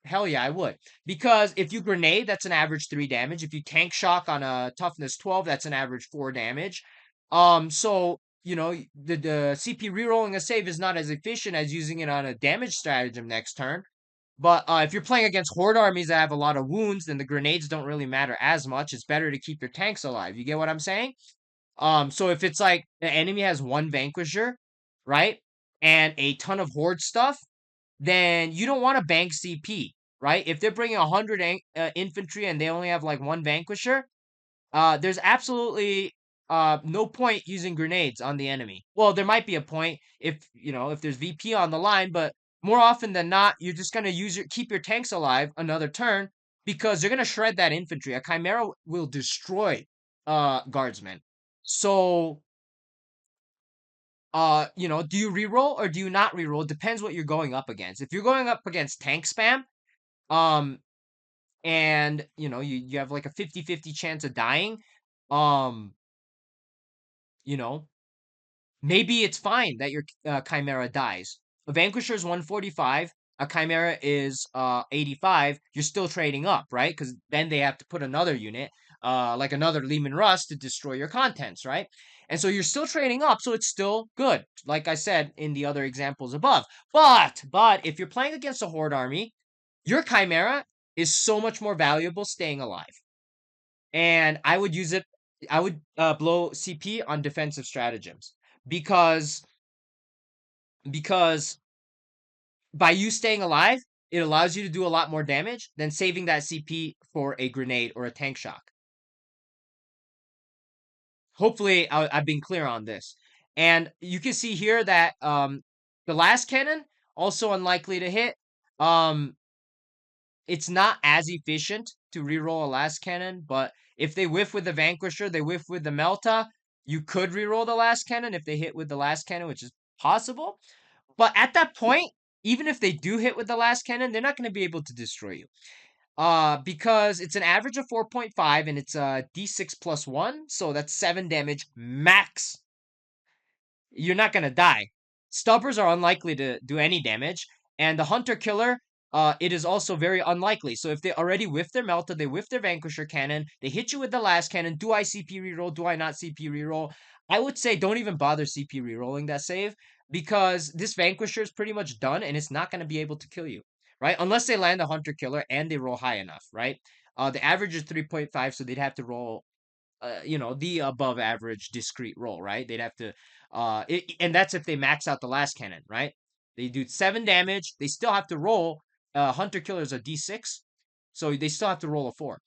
hell yeah, I would. Because if you grenade, that's an average 3 damage. If you tank shock on a toughness 12, that's an average 4 damage. So the CP rerolling a save is not as efficient as using it on a damage stratagem next turn. But if you're playing against horde armies that have a lot of wounds, then the grenades don't really matter as much. It's better to keep your tanks alive. You get what I'm saying? So if it's like the enemy has one Vanquisher, right, and a ton of horde stuff, then you don't want to bank CP, right? If they're bringing 100 infantry and they only have like one Vanquisher, there's absolutely no point using grenades on the enemy. Well, there might be a point if there's VP on the line, but more often than not, you're just gonna keep your tanks alive another turn because they're gonna shred that infantry. A Chimera will destroy guardsmen. So do you reroll or do you not reroll? Depends what you're going up against. If you're going up against tank spam, um and you have like a 50-50 chance of dying, um, you know, maybe it's fine that your Chimera dies. A Vanquisher is 145. A Chimera is 85. You're still trading up, right? Because then they have to put another unit, like another Lehman Russ, to destroy your contents, right? And so you're still trading up, so it's still good. Like I said in the other examples above. But if you're playing against a Horde army, your Chimera is so much more valuable staying alive. And I would use it. I would blow CP on defensive stratagems because because by you staying alive, it allows you to do a lot more damage than saving that CP for a grenade or a tank shock. Hopefully, I've been clear on this. And you can see here that the last cannon also unlikely to hit. Um, it's not as efficient to reroll a last cannon, but if they whiff with the Vanquisher, they whiff with the Melta, you could reroll the last cannon if they hit with the last cannon, which is possible. But at that point, even if they do hit with the last cannon, they're not going to be able to destroy you. Because it's an average of 4.5 and it's a D6 plus 1, so that's 7 damage max. You're not gonna die. Stubbers are unlikely to do any damage, and the Hunter Killer, it is also very unlikely. So if they already whiff their Melta, they whiff their Vanquisher cannon, they hit you with the last cannon. Do I CP reroll? Do I not CP reroll? I would say don't even bother CP rerolling that save because this Vanquisher is pretty much done, and it's not gonna be able to kill you, right? Unless they land the Hunter Killer and they roll high enough, right? The average is 3.5, so they'd have to roll the above average discrete roll, right? They'd have to, and that's if they max out the last cannon, right? They do 7 damage. They still have to roll. Hunter Killer's a D6, so they still have to roll a 4.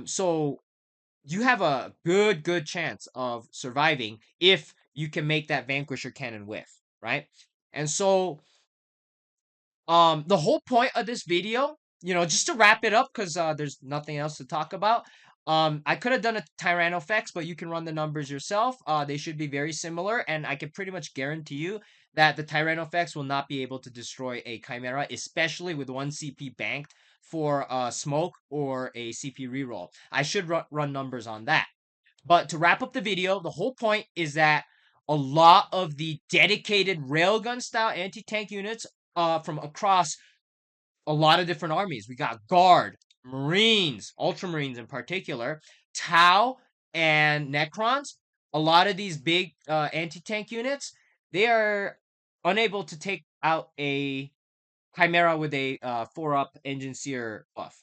So you have a good chance of surviving if you can make that Vanquisher cannon whiff, right? And so the whole point of this video, just to wrap it up, because there's nothing else to talk about. I could have done a Tyrannofax, but you can run the numbers yourself. They should be very similar, and I can pretty much guarantee you that the Tyrannofax will not be able to destroy a Chimera, especially with 1 CP banked for smoke or a CP reroll. I should run numbers on that. But to wrap up the video, the whole point is that a lot of the dedicated railgun style anti-tank units from across a lot of different armies. We got Guard, Marines, Ultramarines in particular, Tau, and Necrons. A lot of these big anti-tank units, they are unable to take out a Chimera with a 4-up engine seer buff.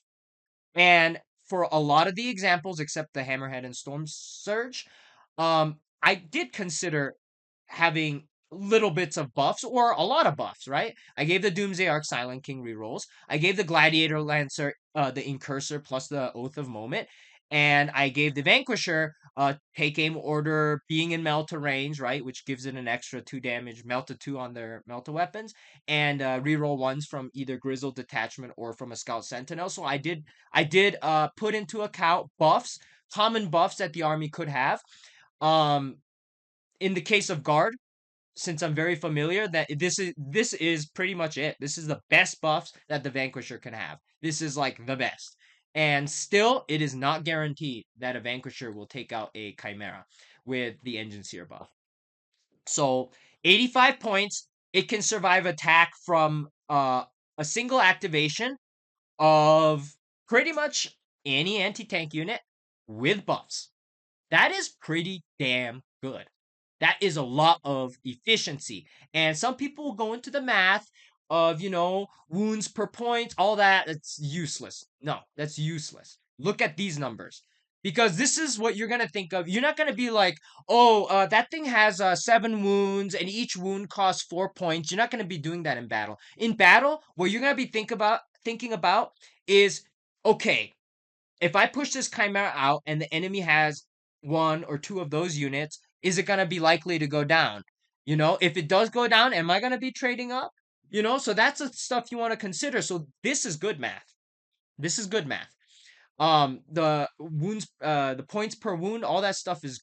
And for a lot of the examples, except the Hammerhead and Storm Surge, I did consider having little bits of buffs or a lot of buffs, right? I gave the Doomsday Arc Silent King rerolls. I gave the Gladiator Lancer the Incursor plus the Oath of Moment. And I gave the Vanquisher take aim order being in Melta range, right? Which gives it an extra 2 damage, Melta 2 on their Melta weapons, and reroll ones from either Grizzled Detachment or from a Scout Sentinel. So I did put into account buffs, common buffs that the army could have. Um, in the case of Guard, since I'm very familiar, that this is pretty much it. This is the best buffs that the Vanquisher can have. This is like the best. And still, it is not guaranteed that a Vanquisher will take out a Chimera with the Engine Seer buff. So 85 points, it can survive attack from a single activation of pretty much any anti-tank unit with buffs. That is pretty damn good. That is a lot of efficiency. And some people will go into the math of, wounds per point, all that. It's useless. No, that's useless. Look at these numbers. Because this is what you're going to think of. You're not going to be like, oh, that thing has 7 wounds and each wound costs 4 points. You're not going to be doing that in battle. In battle, what you're going to be thinking about is, okay, if I push this Chimera out and the enemy has 1 or 2 of those units, is it going to be likely to go down? If it does go down, am I going to be trading up? So that's the stuff you want to consider. So this is good math. This is good math. The wounds, the points per wound, all that stuff is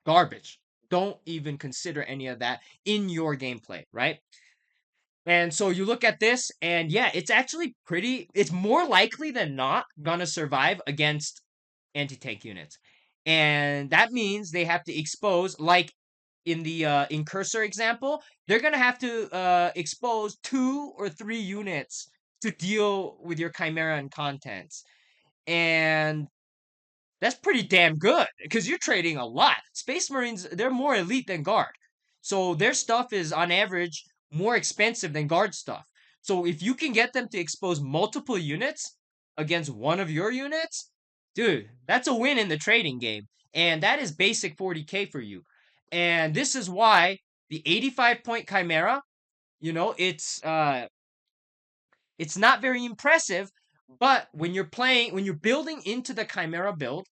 garbage. Don't even consider any of that in your gameplay, right? And so you look at this, and yeah, it's actually it's more likely than not gonna survive against anti-tank units. And that means they have to expose, like in the incursor example, they're gonna have to expose 2 or 3 units to deal with your Chimera and contents. And that's pretty damn good because you're trading a lot. Space Marines, they're more elite than Guard. So their stuff is on average more expensive than Guard stuff. So if you can get them to expose multiple units against one of your units, dude, that's a win in the trading game. And that is basic 40k for you. And this is why the 85 point Chimera, it's not very impressive, but when you're building into the Chimera build,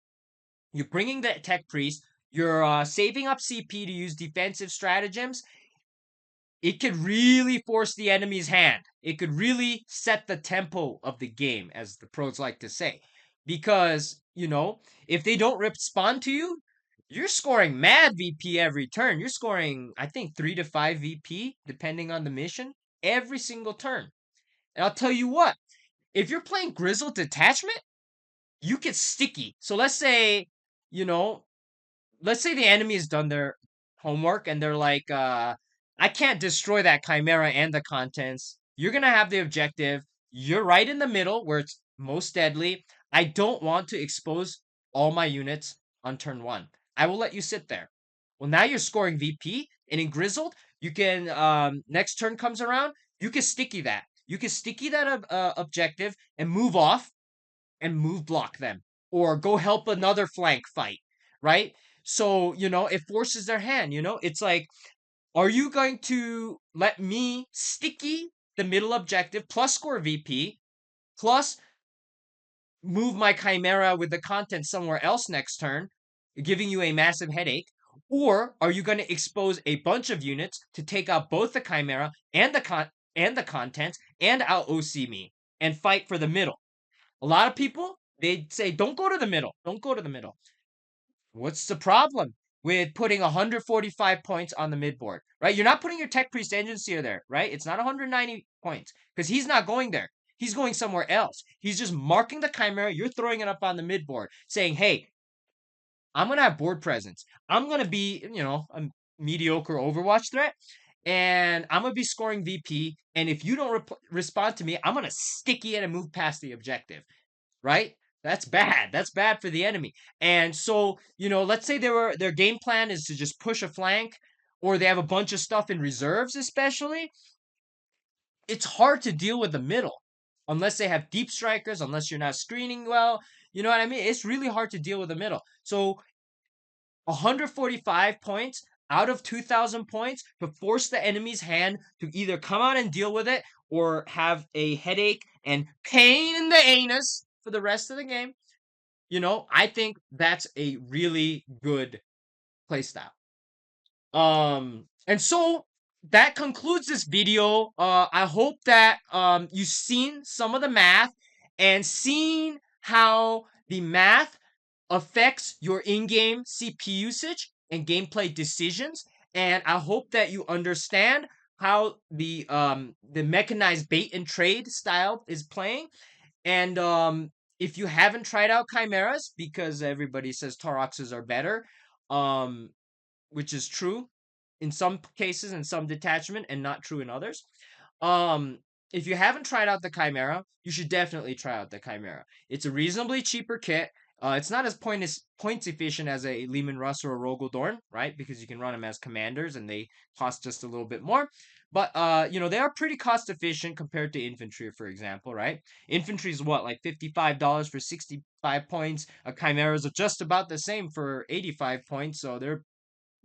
you're bringing the tech priest. You're saving up CP to use defensive stratagems. It could really force the enemy's hand. It could really set the tempo of the game, as the pros like to say. Because, if they don't respond to you, you're scoring mad VP every turn. You're scoring, I think, 3 to 5 VP, depending on the mission, every single turn. And I'll tell you what, if you're playing Grizzled Detachment, you get sticky. So you know, let's say the enemy has done their homework and they're like, I can't destroy that Chimera and the contents. You're gonna have the objective. You're right in the middle where it's most deadly. I don't want to expose all my units on turn one. I will let you sit there. Well, now you're scoring VP, and in Grizzled, you can next turn comes around, you can sticky that. You can sticky that objective and move off and move block them or go help another flank fight, right? So, it forces their hand, It's like, are you going to let me sticky the middle objective plus score VP plus move my Chimera with the content somewhere else next turn, giving you a massive headache? Or are you going to expose a bunch of units to take out both the Chimera and the content and out OC me and fight for the middle? A lot of people, they say, don't go to the middle. Don't go to the middle. What's the problem with putting 145 points on the midboard, right? You're not putting your Tech Priest Engine Seer there, right? It's not 190 points because he's not going there. He's going somewhere else. He's just marking the Chimera. You're throwing it up on the midboard saying, hey, I'm going to have board presence. I'm going to be, a mediocre Overwatch threat. And I'm going to be scoring VP. And if you don't respond to me, I'm going to sticky it and move past the objective, right? That's bad. That's bad for the enemy. And so, let's say their game plan is to just push a flank, or they have a bunch of stuff in reserves, especially. It's hard to deal with the middle unless they have deep strikers, unless you're not screening well. You know what I mean? It's really hard to deal with the middle. So 145 points out of 2,000 points to force the enemy's hand to either come out and deal with it or have a headache and pain in the anus for the rest of the game. I think that's a really good playstyle. And so that concludes this video. I hope that you've seen some of the math and seen how the math affects your in-game CP usage and gameplay decisions. And I hope that you understand how the mechanized bait and trade style is playing. And if you haven't tried out chimeras, because everybody says Tauroxes are better, um, which is true in some cases in some detachment and not true in others. Um, if you haven't tried out the Chimera, you should definitely try out the Chimera. It's a reasonably cheaper kit. It's not as points efficient as a Lehman Russ or a Rogel Dorn, right? Because you can run them as commanders and they cost just a little bit more. But they are pretty cost efficient compared to infantry, for example, right? Infantry is what, like $55 for 65 points. A Chimeras are just about the same for 85 points, so they're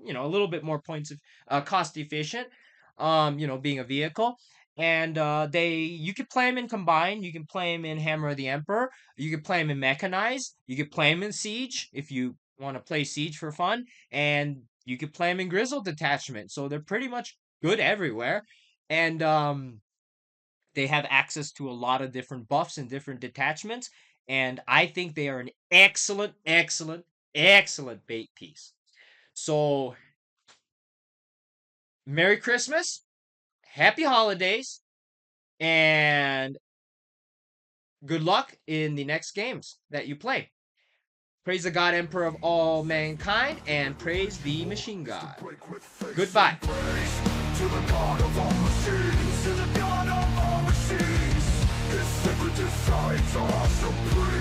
a little bit more points of cost efficient, being a vehicle. And you could play them in Combine, you can play them in Hammer of the Emperor, you could play them in Mechanized, you could play them in Siege if you want to play Siege for fun, and you could play them in Grizzled Detachment. So they're pretty much good everywhere. And they have access to a lot of different buffs and different detachments. And I think they are an excellent, excellent, excellent bait piece. So, Merry Christmas. happy holidays, and good luck in the next games that you play. Praise the God Emperor of all mankind, and praise the Machine God. Goodbye. To the God of all machines, to the God of all machines, his sacred designs are supreme.